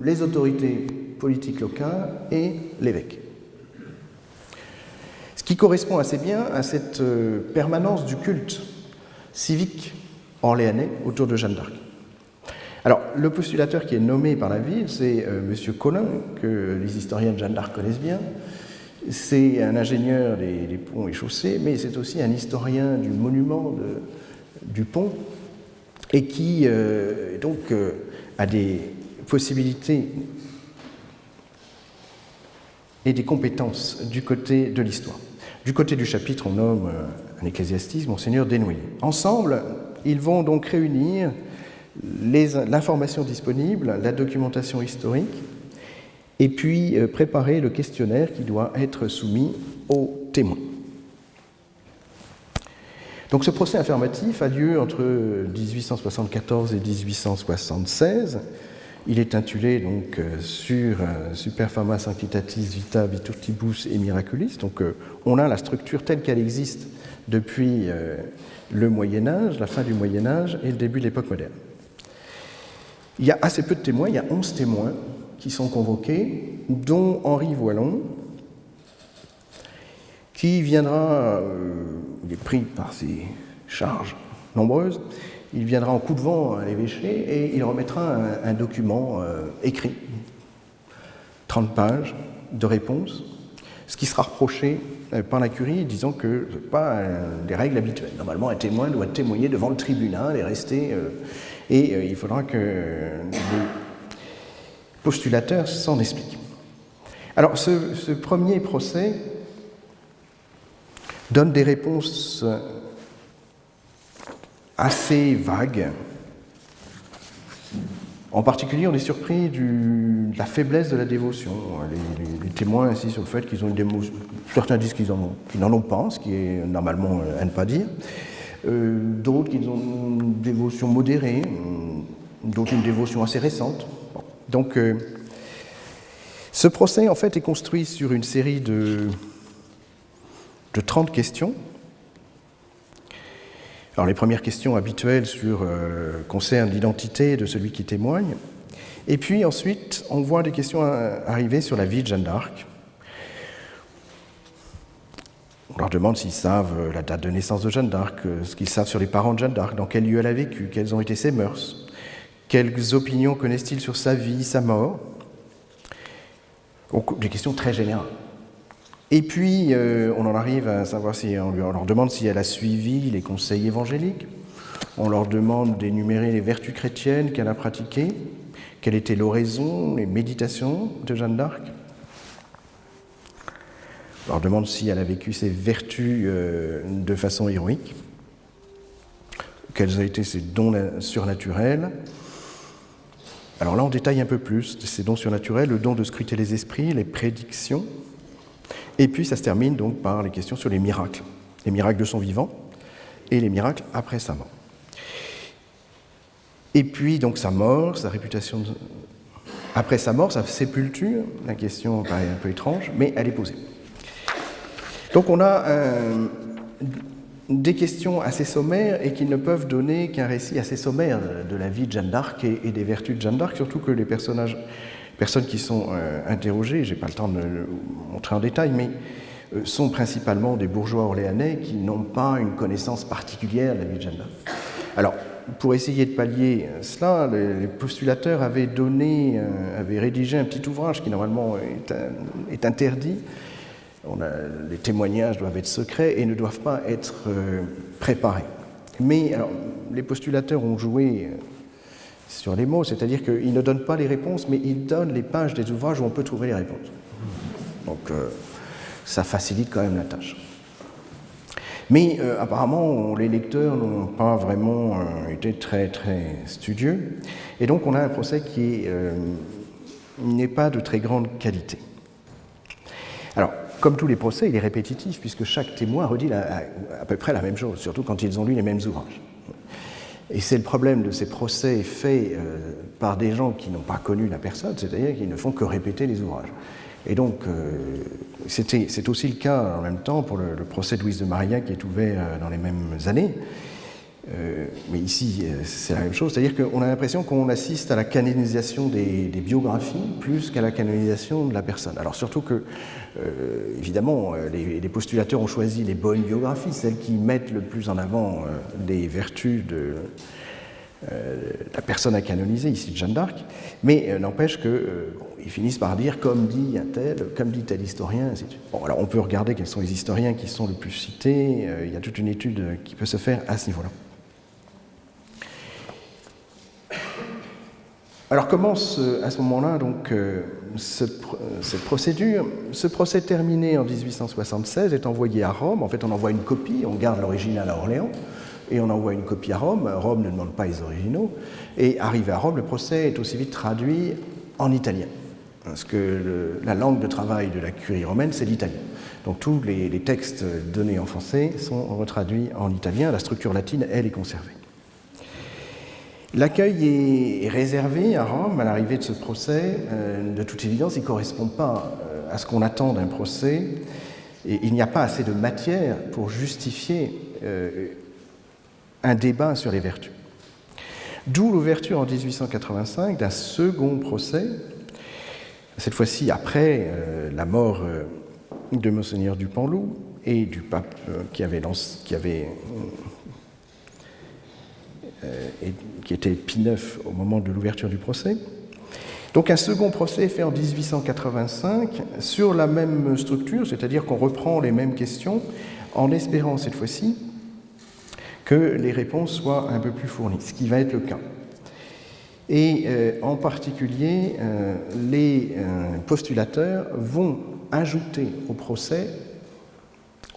les autorités politiques locales et l'évêque. Ce qui correspond assez bien à cette permanence du culte civique orléanais autour de Jeanne d'Arc. Alors, le postulateur qui est nommé par la ville, c'est M. Collin, que les historiens de Jeanne d'Arc connaissent bien. C'est un ingénieur des ponts et chaussées, mais c'est aussi un historien du monument du pont, et qui a des possibilités et des compétences du côté de l'histoire. Du côté du chapitre, on nomme un ecclésiastique, Monseigneur Desnoyers. Ensemble, ils vont donc réunir l'information disponible, la documentation historique, et puis préparer le questionnaire qui doit être soumis aux témoins. Donc ce procès informatif a lieu entre 1874 et 1876. Il est intitulé donc sur Super Fama Sanctitatis Vita Virtutibus et Miraculis. Donc on a la structure telle qu'elle existe depuis le Moyen-Âge, la fin du Moyen-Âge et le début de l'époque moderne. Il y a assez peu de témoins, il y a 11 témoins qui sont convoqués, dont Henri Wallon, qui viendra, il est pris par ses charges nombreuses, il viendra en coup de vent à l'évêché et il remettra un document écrit, 30 pages de réponse, ce qui sera reproché par la curie, disant que ce n'est pas des règles habituelles. Normalement, un témoin doit témoigner devant le tribunal et rester... et il faudra que les postulateurs s'en expliquent. Alors, ce premier procès donne des réponses assez vagues. En particulier, on est surpris de la faiblesse de la dévotion. Les témoins insistent sur le fait qu'ils ont une dévotion. Certains disent qu'ils n'en ont pas, ce qui est normalement à ne pas dire. D'autres qu'ils ont une dévotion modérée, d'autres une dévotion assez récente. Bon. Donc, ce procès, en fait, est construit sur une série de 30 questions. Alors, les premières questions habituelles concernent l'identité de celui qui témoigne. Et puis, ensuite, on voit des questions arriver sur la vie de Jeanne d'Arc. On leur demande s'ils savent la date de naissance de Jeanne d'Arc, ce qu'ils savent sur les parents de Jeanne d'Arc, dans quel lieu elle a vécu, quelles ont été ses mœurs, quelles opinions connaissent-ils sur sa vie, sa mort. Donc, des questions très générales. Et puis, on en arrive à savoir on leur demande si elle a suivi les conseils évangéliques. On leur demande d'énumérer les vertus chrétiennes qu'elle a pratiquées, quelle était l'oraison, les méditations de Jeanne d'Arc. On leur demande si elle a vécu ses vertus de façon héroïque, quels ont été ses dons surnaturels. Alors là, on détaille un peu plus ces dons surnaturels, le don de scruter les esprits, les prédictions. Et puis, ça se termine donc par les questions sur les miracles de son vivant et les miracles après sa mort. Et puis, donc, sa mort, sa réputation après sa mort, sa sépulture, la question paraît un peu étrange, mais elle est posée. Donc, on a des questions assez sommaires et qui ne peuvent donner qu'un récit assez sommaire de la vie de Jeanne d'Arc et des vertus de Jeanne d'Arc, surtout que les personnes qui sont interrogées, je n'ai pas le temps de le montrer en détail, mais sont principalement des bourgeois orléanais qui n'ont pas une connaissance particulière de la vie de Jeanne d'Arc. Alors, pour essayer de pallier cela, les postulateurs avaient rédigé un petit ouvrage qui normalement est interdit. Les témoignages doivent être secrets et ne doivent pas être préparés. Mais alors, les postulateurs ont joué sur les mots, c'est-à-dire qu'ils ne donnent pas les réponses, mais ils donnent les pages des ouvrages où on peut trouver les réponses. Donc, ça facilite quand même la tâche. Mais apparemment, les lecteurs n'ont pas vraiment été très, très studieux, et donc on a un procès qui n'est pas de très grande qualité. Alors, comme tous les procès, il est répétitif, puisque chaque témoin redit à peu près la même chose, surtout quand ils ont lu les mêmes ouvrages. Et c'est le problème de ces procès faits par des gens qui n'ont pas connu la personne, c'est-à-dire qu'ils ne font que répéter les ouvrages. Et donc, c'est aussi le cas en même temps pour le procès de Louise de Maria qui est ouvert dans les mêmes années. Mais ici, c'est la même chose, c'est-à-dire qu'on a l'impression qu'on assiste à la canonisation des biographies plus qu'à la canonisation de la personne. Alors surtout que, évidemment, les postulateurs ont choisi les bonnes biographies, celles qui mettent le plus en avant les vertus de la personne à canoniser, ici de Jeanne d'Arc, mais n'empêche qu'ils finissent par dire comme dit un tel, comme dit tel historien, ainsi de suite. Bon, alors on peut regarder quels sont les historiens qui sont le plus cités, il y a toute une étude qui peut se faire à ce niveau-là. Alors commence à ce moment-là donc cette procédure. Ce procès terminé en 1876 est envoyé à Rome. En fait, on envoie une copie, on garde l'original à Orléans, et on envoie une copie à Rome. Rome ne demande pas les originaux. Et arrivé à Rome, le procès est aussi vite traduit en italien, parce que la langue de travail de la curie romaine, c'est l'italien. Donc tous les textes donnés en français sont retraduits en italien. La structure latine, elle, est conservée. L'accueil est réservé à Rome à l'arrivée de ce procès. De toute évidence, il ne correspond pas à ce qu'on attend d'un procès. Et il n'y a pas assez de matière pour justifier un débat sur les vertus. D'où l'ouverture en 1885 d'un second procès, cette fois-ci après la mort de Monseigneur Dupanloup et du pape qui était Pie IX au moment de l'ouverture du procès. Donc un second procès est fait en 1885 sur la même structure, c'est-à-dire qu'on reprend les mêmes questions en espérant cette fois-ci que les réponses soient un peu plus fournies, ce qui va être le cas. Et en particulier, les postulateurs vont ajouter au procès,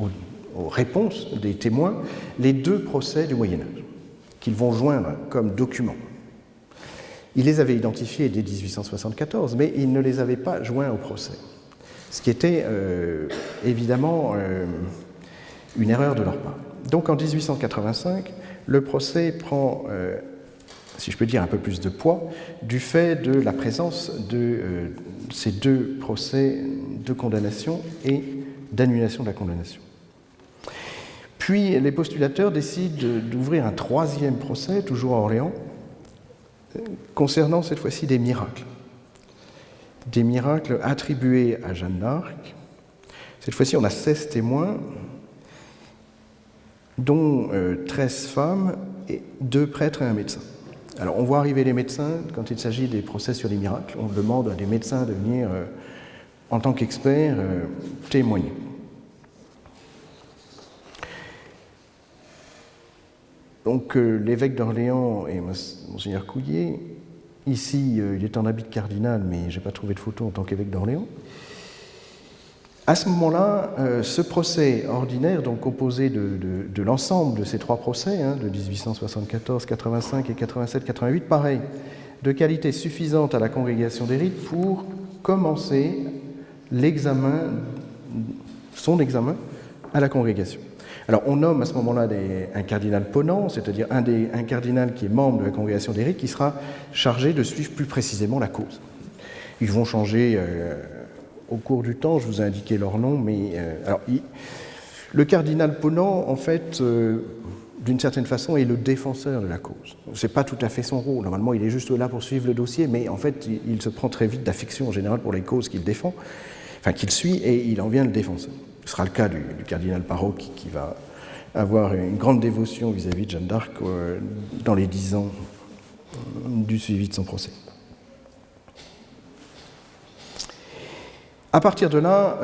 aux réponses des témoins, les deux procès du Moyen-Âge, qu'ils vont joindre comme documents. Il les avait identifiés dès 1874, mais il ne les avait pas joints au procès. Ce qui était évidemment une erreur de leur part. Donc en 1885, le procès prend, si je peux dire, un peu plus de poids du fait de la présence de ces deux procès de condamnation et d'annulation de la condamnation. Puis les postulateurs décident d'ouvrir un troisième procès, toujours à Orléans, concernant cette fois-ci des miracles. Des miracles attribués à Jeanne d'Arc. Cette fois-ci, on a 16 témoins, dont 13 femmes, et 2 prêtres et un médecin. Alors, on voit arriver les médecins quand il s'agit des procès sur les miracles. On demande à des médecins de venir, en tant qu'experts, témoigner. Donc, l'évêque d'Orléans et Monseigneur Couillet, ici, il est en habit de cardinal, mais je n'ai pas trouvé de photo en tant qu'évêque d'Orléans. À ce moment-là, ce procès ordinaire, donc composé de l'ensemble de ces 3 procès, de 1874, 85 et 87, 88, pareil, de qualité suffisante à la congrégation des rites pour commencer son examen à la congrégation. Alors, on nomme à ce moment-là un cardinal ponant, c'est-à-dire un cardinal qui est membre de la congrégation des rites, qui sera chargé de suivre plus précisément la cause. Ils vont changer au cours du temps, je vous ai indiqué leur nom, mais le cardinal ponant, en fait, d'une certaine façon, est le défenseur de la cause. Ce n'est pas tout à fait son rôle. Normalement, il est juste là pour suivre le dossier, mais en fait, il se prend très vite d'affection en général pour les causes qu'il défend, enfin qu'il suit, et il en vient le défenseur. Ce sera le cas du cardinal Parot qui va avoir une grande dévotion vis-à-vis de Jeanne d'Arc dans les 10 ans du suivi de son procès. À partir de là,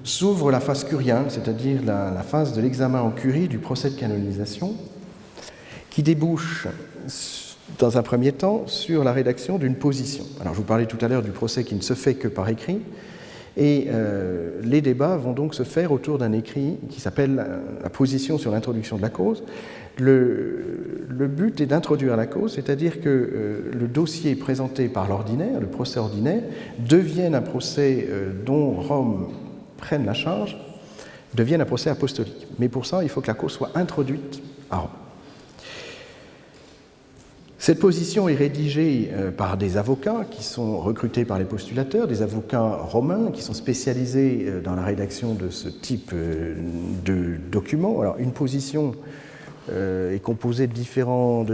s'ouvre la phase curiale, c'est-à-dire la phase de l'examen en curie du procès de canonisation, qui débouche dans un premier temps sur la rédaction d'une position. Alors je vous parlais tout à l'heure du procès qui ne se fait que par écrit, et les débats vont donc se faire autour d'un écrit qui s'appelle la position sur l'introduction de la cause. Le but est d'introduire la cause, c'est-à-dire que le dossier présenté par l'ordinaire, le procès ordinaire, devienne un procès dont Rome prenne la charge, devienne un procès apostolique. Mais pour ça, il faut que la cause soit introduite à Rome. Cette position est rédigée par des avocats qui sont recrutés par les postulateurs, des avocats romains qui sont spécialisés dans la rédaction de ce type de documents. Alors, une position est composée de différents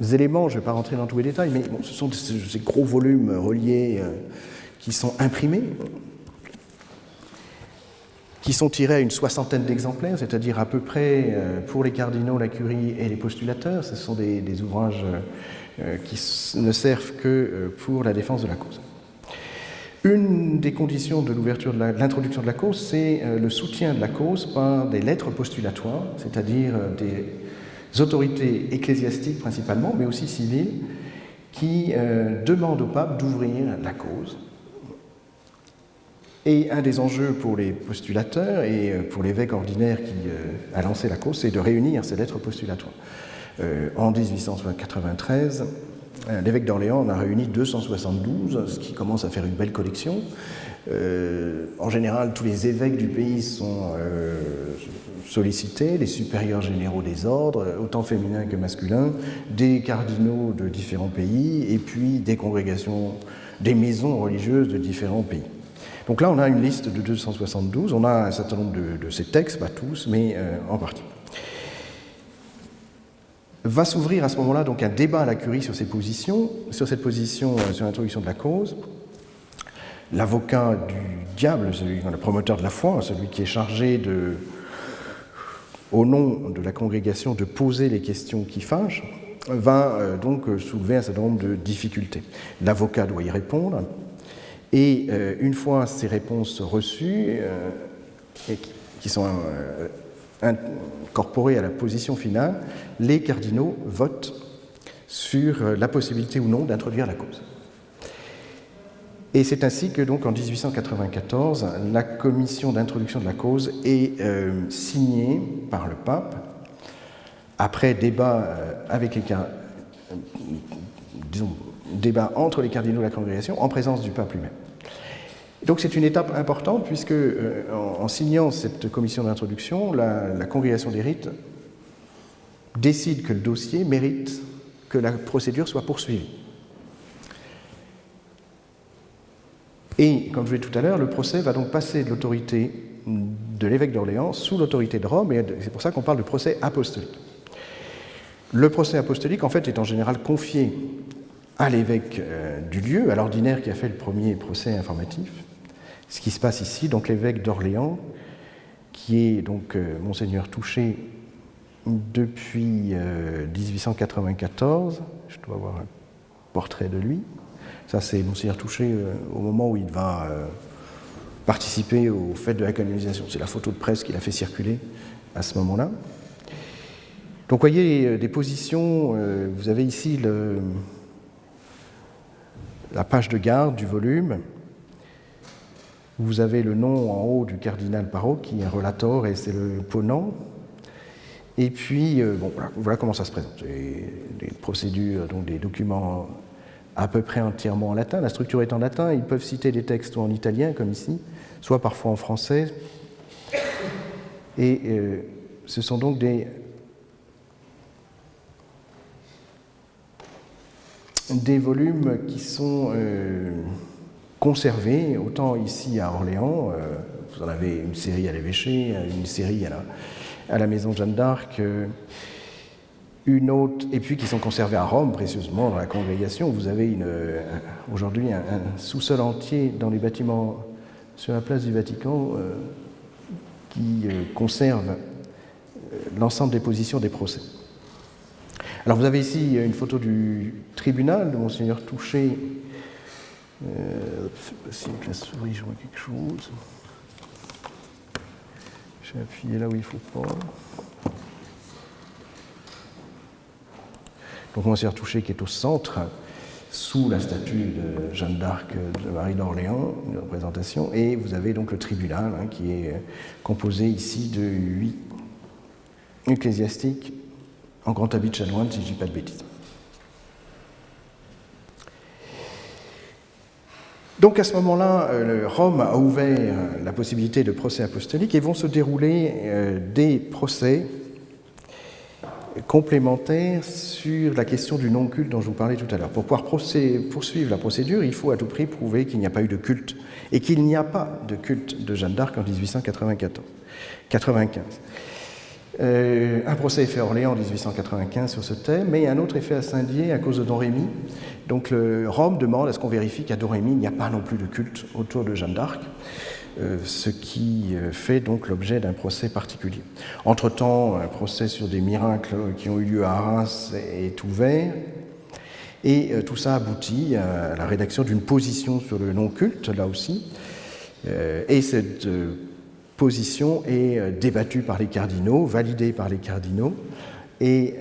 éléments. Je ne vais pas rentrer dans tous les détails, mais ce sont ces gros volumes reliés qui sont imprimés, qui sont tirés à une 60aine d'exemplaires, c'est-à-dire à peu près pour les cardinaux, la curie et les postulateurs. Ce sont des ouvrages qui ne servent que pour la défense de la cause. Une des conditions de l'ouverture de l'introduction de la cause, c'est le soutien de la cause par des lettres postulatoires, c'est-à-dire des autorités ecclésiastiques principalement, mais aussi civiles, qui demandent au pape d'ouvrir la cause. Et un des enjeux pour les postulateurs et pour l'évêque ordinaire qui a lancé la cause, c'est de réunir ces lettres postulatoires. En 1893, l'évêque d'Orléans en a réuni 272, ce qui commence à faire une belle collection. En général, tous les évêques du pays sont sollicités, les supérieurs généraux des ordres, autant féminins que masculins, des cardinaux de différents pays, et puis des congrégations, des maisons religieuses de différents pays. Donc là, on a une liste de 272, on a un certain nombre de ces textes, pas tous, mais en partie. Va s'ouvrir à ce moment-là donc un débat à la curie sur cette position sur l'introduction de la cause. L'avocat du diable, le promoteur de la foi, celui qui est chargé au nom de la congrégation de poser les questions qui fâchent, va donc soulever un certain nombre de difficultés. L'avocat doit y répondre. Et une fois ces réponses reçues, et qui sont incorporées à la position finale, les cardinaux votent sur la possibilité ou non d'introduire la cause. Et c'est ainsi que, donc, en 1894, la commission d'introduction de la cause est signée par le pape après débat débat entre les cardinaux de la congrégation en présence du pape lui-même. Donc c'est une étape importante puisque en signant cette commission d'introduction, la congrégation des rites décide que le dossier mérite que la procédure soit poursuivie. Et, comme je l'ai dit tout à l'heure, le procès va donc passer de l'autorité de l'évêque d'Orléans sous l'autorité de Rome, et c'est pour ça qu'on parle de procès apostolique. Le procès apostolique, en fait, est en général confié à l'évêque du lieu, à l'ordinaire qui a fait le premier procès informatif. Ce qui se passe ici, donc l'évêque d'Orléans, qui est donc Monseigneur Touché depuis 1894, je dois avoir un portrait de lui. Ça, c'est Monseigneur Touché au moment où il va participer au fait de la canonisation. C'est la photo de presse qu'il a fait circuler à ce moment-là. Donc, vous voyez des positions, vous avez ici la page de garde du volume. Vous avez le nom en haut du cardinal Parot, qui est un relator, et c'est le ponant. Et puis, voilà comment ça se présente. Des procédures, donc des documents à peu près entièrement en latin. La structure est en latin. Ils peuvent citer des textes en italien, comme ici, soit parfois en français. Et ce sont donc des volumes qui sont conservés, autant ici à Orléans, vous en avez une série à l'évêché, une série à la maison Jeanne d'Arc, une autre, et puis qui sont conservés à Rome, précieusement, dans la congrégation. Vous avez aujourd'hui un sous-sol entier dans les bâtiments sur la place du Vatican qui conserve l'ensemble des positions des procès. Alors vous avez ici une photo du tribunal de Monseigneur Touché. Je ne sais pas si avec la souris je vois quelque chose. J'ai appuyé là où il ne faut pas. Donc Monseigneur Touché qui est au centre, sous la statue de Jeanne d'Arc de Marie d'Orléans, une représentation, et vous avez donc le tribunal qui est composé ici de 8 ecclésiastiques en grand habit de chanoine, si je ne dis pas de bêtises. Donc à ce moment-là, Rome a ouvert la possibilité de procès apostoliques et vont se dérouler des procès complémentaires sur la question du non-culte dont je vous parlais tout à l'heure. Pour pouvoir poursuivre la procédure, il faut à tout prix prouver qu'il n'y a pas eu de culte et qu'il n'y a pas de culte de Jeanne d'Arc en 1895. Un procès est fait à Orléans en 1895 sur ce thème, mais un autre est fait à Saint-Dié à cause de Don Rémy. Donc Rome demande à ce qu'on vérifie qu'à Don Rémy, il n'y a pas non plus de culte autour de Jeanne d'Arc, ce qui fait donc l'objet d'un procès particulier. Entre-temps, un procès sur des miracles qui ont eu lieu à Arras est ouvert, et tout ça aboutit à la rédaction d'une position sur le non-culte, là aussi, et cette position est débattue par les cardinaux, validée par les cardinaux, et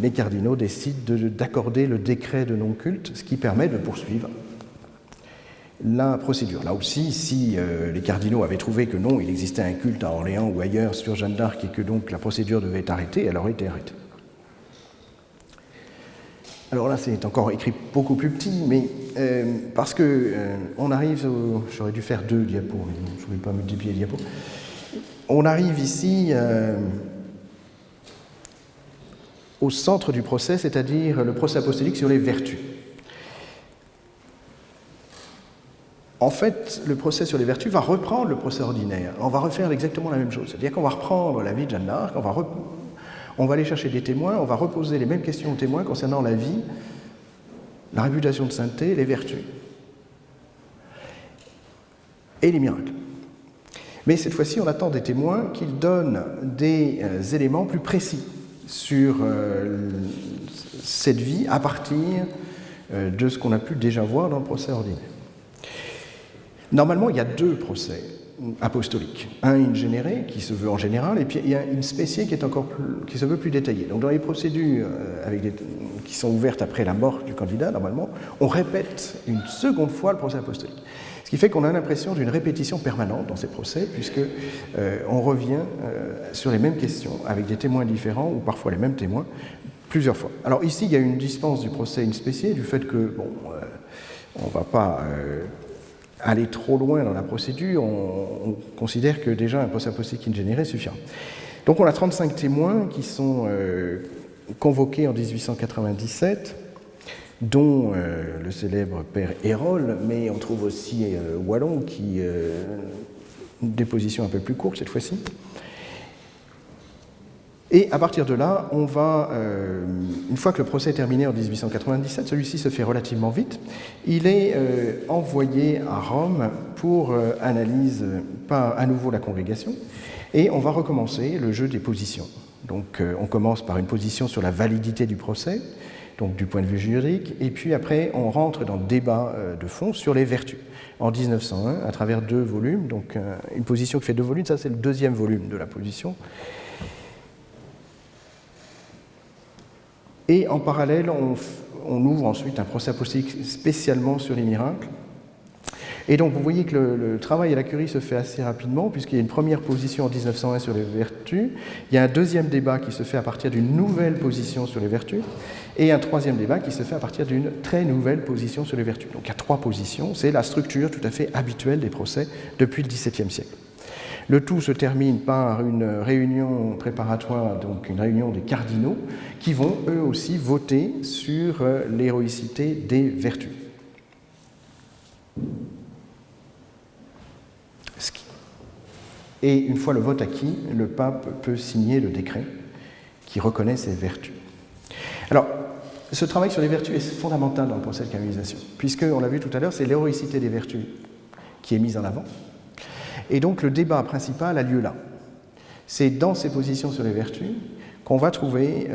les cardinaux décident d'accorder le décret de non-culte, ce qui permet de poursuivre la procédure. Là aussi, si les cardinaux avaient trouvé que non, il existait un culte à Orléans ou ailleurs sur Jeanne d'Arc et que donc la procédure devait être arrêtée, elle aurait été arrêtée. Alors là, c'est encore écrit beaucoup plus petit, mais parce que on arrive j'aurais dû faire 2 diapos, mais je ne voulais pas multiplier les diapos. On arrive ici au centre du procès, c'est-à-dire le procès apostolique sur les vertus. En fait, le procès sur les vertus va reprendre le procès ordinaire. On va refaire exactement la même chose. C'est-à-dire qu'on va reprendre la vie de Jeanne d'Arc, on va aller chercher des témoins, on va reposer les mêmes questions aux témoins concernant la vie, la réputation de sainteté, les vertus et les miracles. Mais cette fois-ci, on attend des témoins qu'ils donnent des éléments plus précis sur cette vie à partir de ce qu'on a pu déjà voir dans le procès ordinaire. Normalement, il y a 2 procès apostoliques. Un in genere, qui se veut en général, et puis il y a une spécie qui se veut plus détaillée. Donc dans les procédures qui sont ouvertes après la mort du candidat, normalement, on répète une seconde fois le procès apostolique. Ce Ce qui fait qu'on a l'impression d'une répétition permanente dans ces procès, puisque on revient sur les mêmes questions, avec des témoins différents, ou parfois les mêmes témoins, plusieurs fois. Alors ici, il y a une dispense du procès in specie, du fait que, on ne va pas aller trop loin dans la procédure, on considère que déjà un procès apostolique in genere suffira. Donc on a 35 témoins qui sont convoqués en 1897, dont le célèbre père Hérol, mais on trouve aussi Wallon, qui une déposition un peu plus courte cette fois-ci. Et à partir de là, on va, une fois que le procès est terminé en 1897, celui-ci se fait relativement vite, il est envoyé à Rome pour analyse par à nouveau la congrégation, et on va recommencer le jeu des positions. Donc on commence par une position sur la validité du procès, donc du point de vue juridique, et puis après on rentre dans le débat de fond sur les vertus. En 1901, à travers 2 volumes, donc une position qui fait 2 volumes, ça c'est le 2e volume de la position. Et en parallèle, on ouvre ensuite un procès apostolique spécialement sur les miracles. Et donc vous voyez que le travail à la curie se fait assez rapidement, puisqu'il y a une première position en 1901 sur les vertus, il y a un 2e débat qui se fait à partir d'une nouvelle position sur les vertus, et un 3e débat qui se fait à partir d'une très nouvelle position sur les vertus. Donc il y a 3 positions, c'est la structure tout à fait habituelle des procès depuis le XVIIe siècle. Le tout se termine par une réunion préparatoire, donc une réunion des cardinaux, qui vont eux aussi voter sur l'héroïcité des vertus. Et une fois le vote acquis, le pape peut signer le décret qui reconnaît ces vertus. Alors, ce travail sur les vertus est fondamental dans le procès de canonisation, puisque, on l'a vu tout à l'heure, c'est l'héroïcité des vertus qui est mise en avant. Et donc le débat principal a lieu là. C'est dans ces positions sur les vertus qu'on va trouver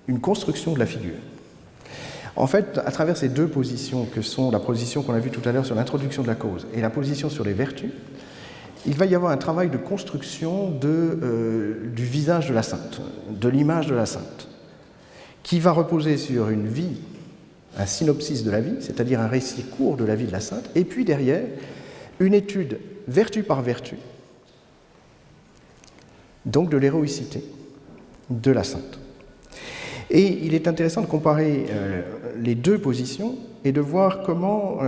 une construction de la figure. En fait, à travers ces 2 positions, que sont la position qu'on a vue tout à l'heure sur l'introduction de la cause et la position sur les vertus, il va y avoir un travail de construction du visage de la sainte, de l'image de la sainte, qui va reposer sur une vie, un synopsis de la vie, c'est-à-dire un récit court de la vie de la sainte, et puis derrière, une étude vertu par vertu, donc de l'héroïcité de la sainte. Et il est intéressant de comparer les 2 positions et de voir comment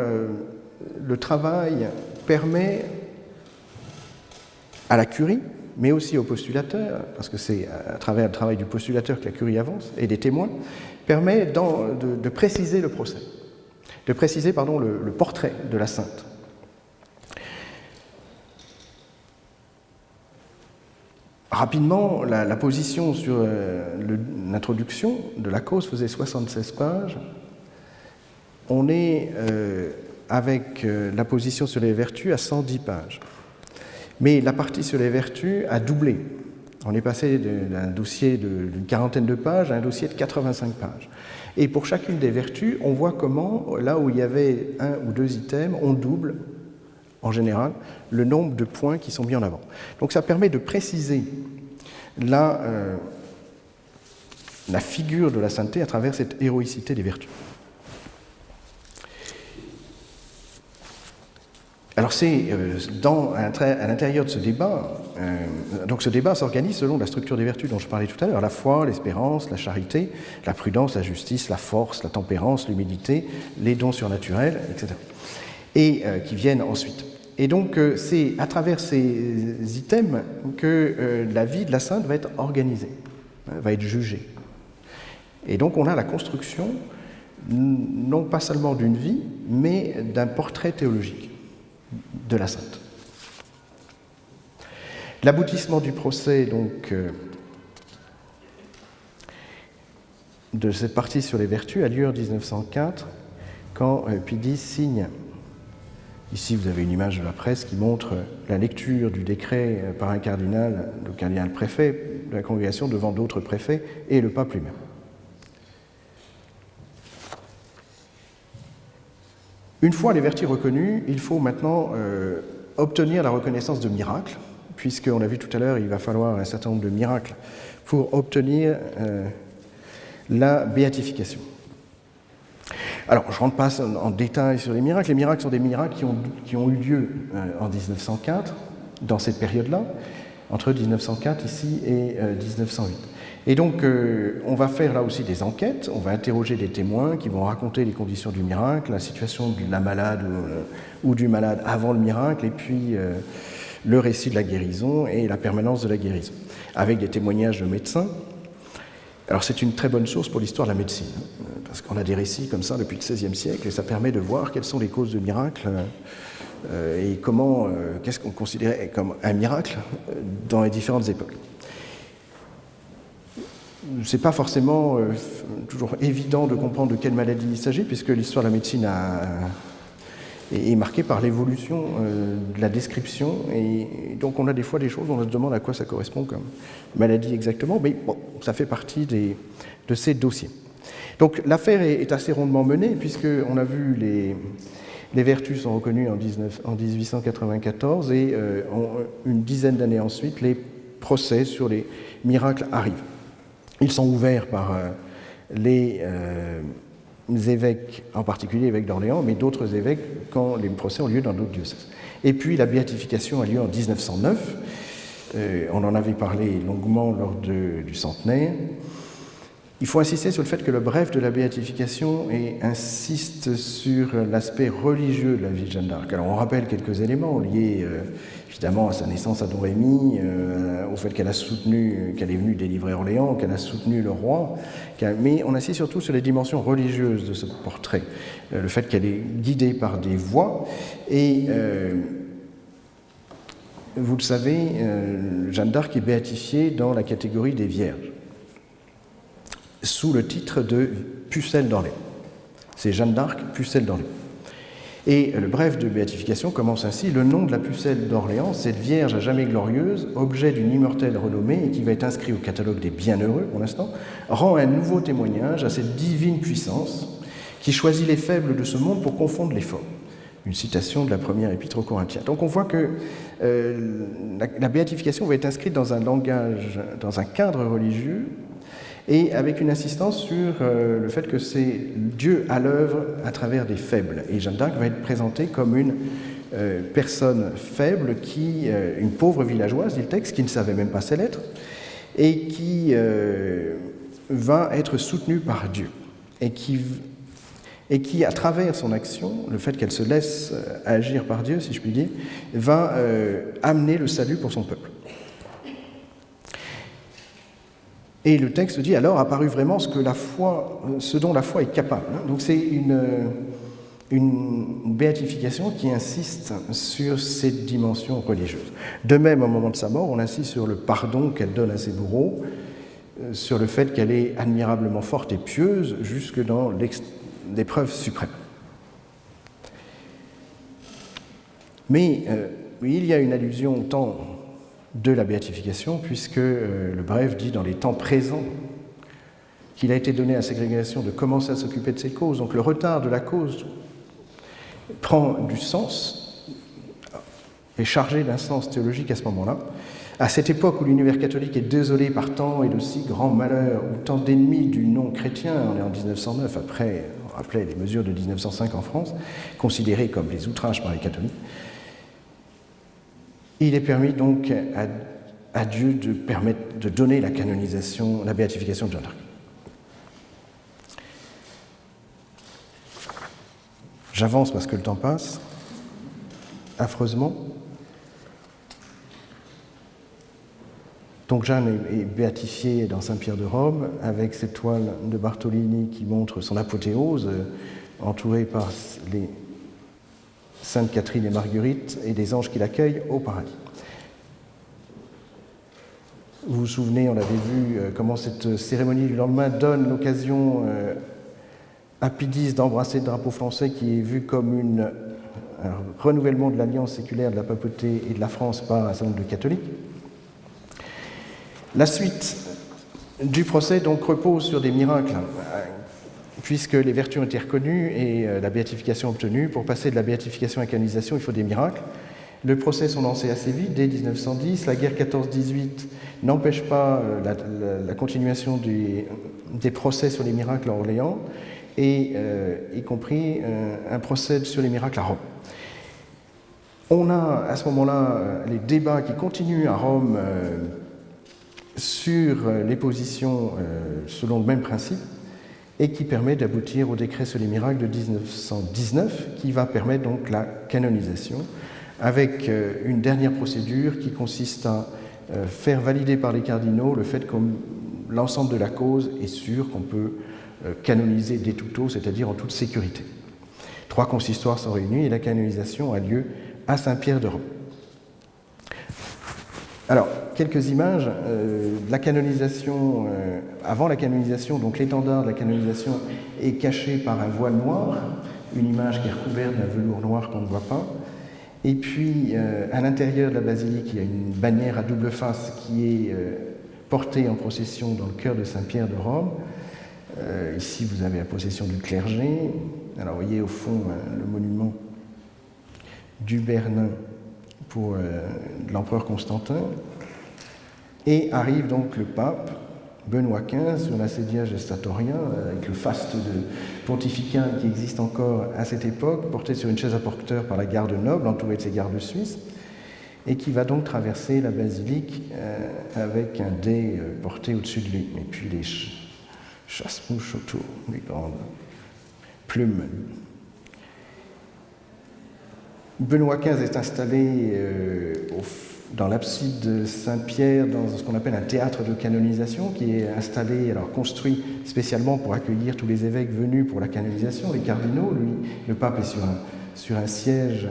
le travail permet à la curie, mais aussi au postulateur, parce que c'est à travers le travail du postulateur que la curie avance, et des témoins, permet de préciser le procès, de préciser le portrait de la sainte. Rapidement, la position sur l'introduction de la cause faisait 76 pages. On est avec la position sur les vertus à 110 pages. Mais la partie sur les vertus a doublé. On est passé d'un dossier d'une 40aine de pages à un dossier de 85 pages. Et pour chacune des vertus, on voit comment, là où il y avait 1 ou 2 items, on double, en général, le nombre de points qui sont mis en avant. Donc ça permet de préciser la figure de la sainteté à travers cette héroïcité des vertus. Alors c'est à l'intérieur de ce débat, donc ce débat s'organise selon la structure des vertus dont je parlais tout à l'heure, la foi, l'espérance, la charité, la prudence, la justice, la force, la tempérance, l'humilité, les dons surnaturels, etc. Et qui viennent ensuite. Et donc c'est à travers ces items que la vie de la sainte va être organisée, va être jugée. Et donc on a la construction non pas seulement d'une vie, mais d'un portrait théologique de la sainte. L'aboutissement du procès, donc, de cette partie sur les vertus a lieu en 1904, quand Pidis signe. Ici, vous avez une image de la presse qui montre la lecture du décret par un cardinal, le cardinal préfet de la congrégation, devant d'autres préfets et le pape lui-même. Une fois les vertus reconnues, il faut maintenant obtenir la reconnaissance de miracles, puisqu'on l'a vu tout à l'heure, il va falloir un certain nombre de miracles pour obtenir la béatification. Alors, je ne rentre pas en détail sur les miracles. Les miracles sont des miracles qui ont eu lieu en 1904, dans cette période-là, entre 1904 ici et 1908. Et donc, on va faire là aussi des enquêtes, on va interroger des témoins qui vont raconter les conditions du miracle, la situation de la malade ou du malade avant le miracle, et puis le récit de la guérison et la permanence de la guérison, avec des témoignages de médecins. Alors c'est une très bonne source pour l'histoire de la médecine, parce qu'on a des récits comme ça depuis le XVIe siècle, et ça permet de voir quelles sont les causes de miracles et qu'est-ce qu'on considérait comme un miracle dans les différentes époques. C'est pas forcément toujours évident de comprendre de quelle maladie il s'agit, puisque l'histoire de la médecine est marquée par l'évolution de la description, et donc on a des fois des choses, on se demande à quoi ça correspond comme maladie exactement, mais bon, ça fait partie de ces dossiers. Donc l'affaire est assez rondement menée, puisqu'on a vu les vertus sont reconnues en 1894, et une dizaine d'années ensuite, les procès sur les miracles arrivent. Ils sont ouverts par les évêques, en particulier l'évêque d'Orléans, mais d'autres évêques quand les procès ont lieu dans d'autres diocèses. Et puis la béatification a lieu en 1909. On en avait parlé longuement lors du centenaire. Il faut insister sur le fait que le bref de la béatification insiste sur l'aspect religieux de la vie de Jeanne d'Arc. Alors on rappelle quelques éléments liés évidemment à sa naissance à Domrémy, au fait qu'elle est venue délivrer Orléans, qu'elle a soutenu le roi, mais on insiste surtout sur les dimensions religieuses de ce portrait, le fait qu'elle est guidée par des voix, et vous le savez, Jeanne d'Arc est béatifiée dans la catégorie des vierges, sous le titre de Pucelle d'Orléans. C'est Jeanne d'Arc, Pucelle d'Orléans. Et le bref de béatification commence ainsi: le nom de la Pucelle d'Orléans, cette vierge à jamais glorieuse, objet d'une immortelle renommée et qui va être inscrit au catalogue des bienheureux pour l'instant, rend un nouveau témoignage à cette divine puissance qui choisit les faibles de ce monde pour confondre les forts. Une citation de la première épître aux Corinthiens. Donc on voit que la béatification va être inscrite dans un langage, dans un cadre religieux, et avec une insistance sur le fait que c'est Dieu à l'œuvre à travers des faibles. Et Jeanne d'Arc va être présentée comme une personne faible, une pauvre villageoise, dit le texte, qui ne savait même pas ses lettres, et qui va être soutenue par Dieu, et qui, à travers son action, le fait qu'elle se laisse agir par Dieu, si je puis dire, va amener le salut pour son peuple. Et le texte dit alors apparut vraiment ce dont la foi est capable. Donc c'est une béatification qui insiste sur cette dimension religieuse. De même, au moment de sa mort, on insiste sur le pardon qu'elle donne à ses bourreaux, sur le fait qu'elle est admirablement forte et pieuse jusque dans l'épreuve suprême. Mais il y a une allusion au temps de la béatification, puisque le bref dit dans les temps présents qu'il a été donné à ségrégation de commencer à s'occuper de ces causes. Donc le retard de la cause prend du sens, est chargé d'un sens théologique à ce moment-là. À cette époque où l'univers catholique est désolé par tant et de si grands malheurs, où tant d'ennemis du non chrétien, on est en 1909, après, on rappelait les mesures de 1905 en France, considérées comme des outrages par les catholiques, il est permis donc à Dieu de donner la canonisation, la béatification de Jeanne d'Arc. J'avance parce que le temps passe, affreusement. Donc Jeanne est béatifiée dans Saint-Pierre de Rome, avec cette toile de Bartolini qui montre son apothéose, entourée par les Sainte Catherine et Marguerite et des anges qui l'accueillent au paradis. Vous vous souvenez, on avait vu comment cette cérémonie du lendemain donne l'occasion à Pie X d'embrasser le drapeau français, qui est vu comme un renouvellement de l'alliance séculaire de la papauté et de la France par un certain nombre de catholiques. La suite du procès donc repose sur des miracles, puisque les vertus ont été reconnues et la béatification obtenue. Pour passer de la béatification à la canonisation, il faut des miracles. Le procès sont lancés assez vite, dès 1910. La guerre 14-18 n'empêche pas la continuation des procès sur les miracles à Orléans. et y compris un procès sur les miracles à Rome. On a à ce moment-là les débats qui continuent à Rome sur les positions selon le même principe et qui permet d'aboutir au décret sur les miracles de 1919 qui va permettre donc la canonisation avec une dernière procédure qui consiste à faire valider par les cardinaux le fait que l'ensemble de la cause est sûr qu'on peut canoniser des tuto, c'est-à-dire en toute sécurité. 3 consistoires sont réunis et la canonisation a lieu à Saint-Pierre de Rome. Alors, quelques images de la canonisation. Avant la canonisation, donc l'étendard de la canonisation est caché par un voile noir, une image qui est recouverte d'un velours noir qu'on ne voit pas. Et puis, à l'intérieur de la basilique, il y a une bannière à double face qui est portée en procession dans le cœur de Saint-Pierre de Rome. Ici, vous avez la procession du clergé. Alors, vous voyez au fond le monument du Bernin pour l'empereur Constantin. Et arrive donc le pape Benoît XV sur l'assédia gestatorien, avec le faste pontifical qui existe encore à cette époque, porté sur une chaise à porteur par la garde noble, entouré de ses gardes suisses, et qui va donc traverser la basilique avec un dais porté au-dessus de lui, et puis les chasse-mouches autour, les grandes plumes. Benoît XV est installé dans l'abside de Saint-Pierre, dans ce qu'on appelle un théâtre de canonisation, qui est installé, alors construit spécialement pour accueillir tous les évêques venus pour la canonisation, les cardinaux. Lui, le pape est sur un siège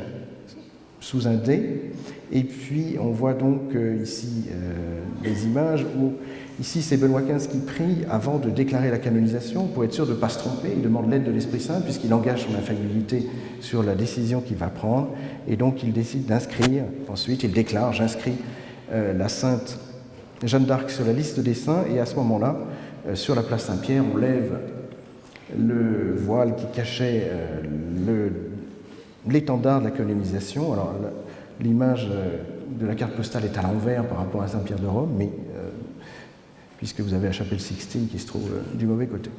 sous un dais. Et puis, on voit donc ici des images où, ici, c'est Benoît XV qui prie avant de déclarer la canonisation pour être sûr de ne pas se tromper. Il demande l'aide de l'Esprit Saint puisqu'il engage son infaillibilité sur la décision qu'il va prendre. Et donc, il décide d'inscrire, ensuite, il déclare, j'inscris la sainte Jeanne d'Arc sur la liste des saints. Et à ce moment-là, sur la place Saint-Pierre, on lève le voile qui cachait l'étendard de la canonisation. Alors, l'image de la carte postale est à l'envers par rapport à Saint-Pierre de Rome, mais puisque vous avez la chapelle Sixtine qui se trouve du mauvais côté.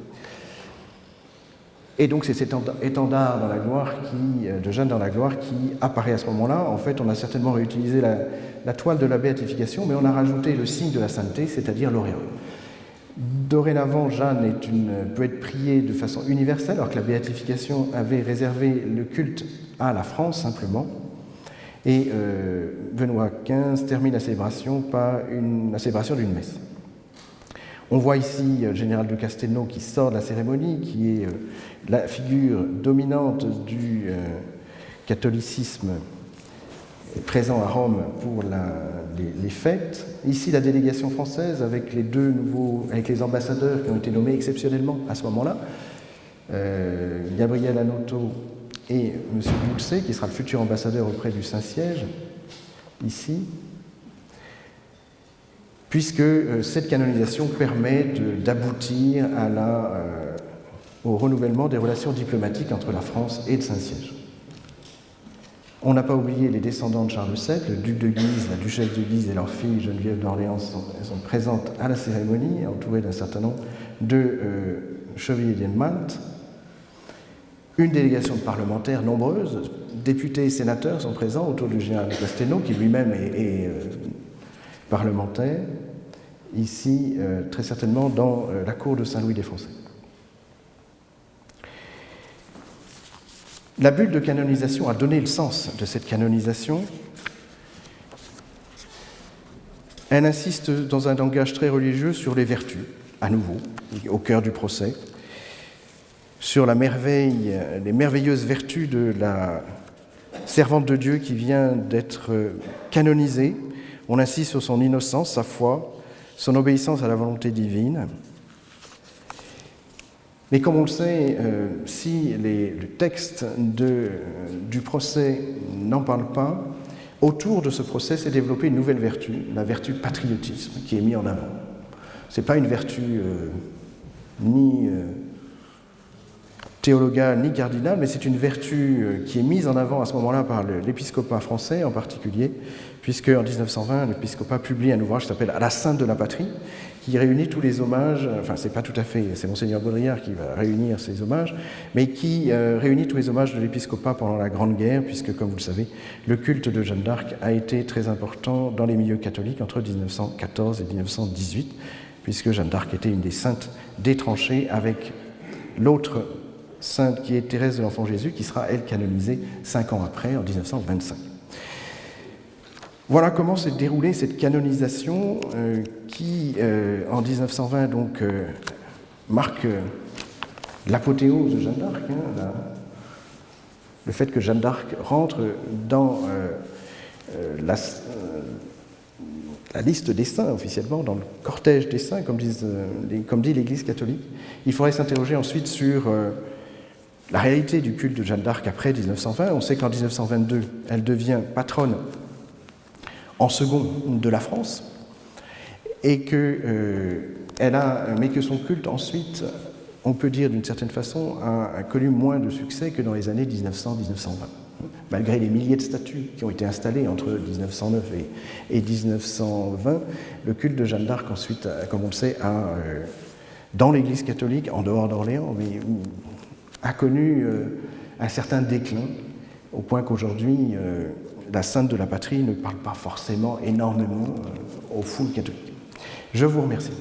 Et donc c'est cet étendard dans la gloire de Jeanne dans la gloire qui apparaît à ce moment-là. En fait, on a certainement réutilisé la toile de la béatification, mais on a rajouté le signe de la sainteté, c'est-à-dire l'auréole. Dorénavant, Jeanne peut être priée de façon universelle, alors que la béatification avait réservé le culte à la France simplement. Et Benoît XV termine la célébration par la célébration d'une messe. On voit ici le général de Castelnau qui sort de la cérémonie, qui est la figure dominante du catholicisme présent à Rome pour les fêtes. Ici, la délégation française avec les ambassadeurs qui ont été nommés exceptionnellement à ce moment-là, Gabriel Hanotto et M. Boulsé, qui sera le futur ambassadeur auprès du Saint-Siège, ici, puisque cette canonisation permet d'aboutir au renouvellement des relations diplomatiques entre la France et le Saint-Siège. On n'a pas oublié les descendants de Charles VII, le duc de Guise, la duchesse de Guise et leur fille Geneviève d'Orléans sont présentes à la cérémonie, entourées d'un certain nombre de chevaliers de Malte. Une délégation de parlementaires nombreuse, députés et sénateurs sont présents autour du général de Castelnau, qui lui-même est parlementaire, ici très certainement dans la cour de Saint-Louis des Français. La bulle de canonisation a donné le sens de cette canonisation. Elle insiste dans un langage très religieux sur les vertus, à nouveau, au cœur du procès, sur les merveilleuses vertus de la servante de Dieu qui vient d'être canonisée. On insiste sur son innocence, sa foi, son obéissance à la volonté divine. Mais comme on le sait, si le texte du procès n'en parle pas, autour de ce procès s'est développée une nouvelle vertu, la vertu patriotisme, qui est mise en avant. Ce n'est pas une vertu ni théologale ni cardinale, mais c'est une vertu qui est mise en avant à ce moment-là par l'épiscopat français en particulier, puisque en 1920, l'épiscopat publie un ouvrage qui s'appelle « À la sainte de la patrie », qui réunit tous les hommages, enfin c'est pas tout à fait, c'est Monseigneur Baudrillard qui va réunir ces hommages, mais qui réunit tous les hommages de l'épiscopat pendant la Grande Guerre, puisque comme vous le savez, le culte de Jeanne d'Arc a été très important dans les milieux catholiques entre 1914 et 1918, puisque Jeanne d'Arc était une des saintes des tranchées, avec l'autre sainte qui est Thérèse de l'Enfant Jésus, qui sera elle canonisée 5 ans après, en 1925. Voilà comment s'est déroulée cette canonisation qui, en 1920, donc, marque l'apothéose de Jeanne d'Arc, le fait que Jeanne d'Arc rentre dans la liste des saints officiellement, dans le cortège des saints, comme dit l'Église catholique. Il faudrait s'interroger ensuite sur la réalité du culte de Jeanne d'Arc après 1920. On sait qu'en 1922, elle devient patronne en second de la France, et mais que son culte ensuite, on peut dire d'une certaine façon, a connu moins de succès que dans les années 1900-1920. Malgré les milliers de statues qui ont été installées entre 1909 et 1920, le culte de Jeanne d'Arc ensuite, comme on le sait, dans l'Église catholique, en dehors d'Orléans, mais a connu un certain déclin, au point qu'aujourd'hui, la sainte de la patrie ne parle pas forcément énormément aux foules catholiques. Je vous remercie.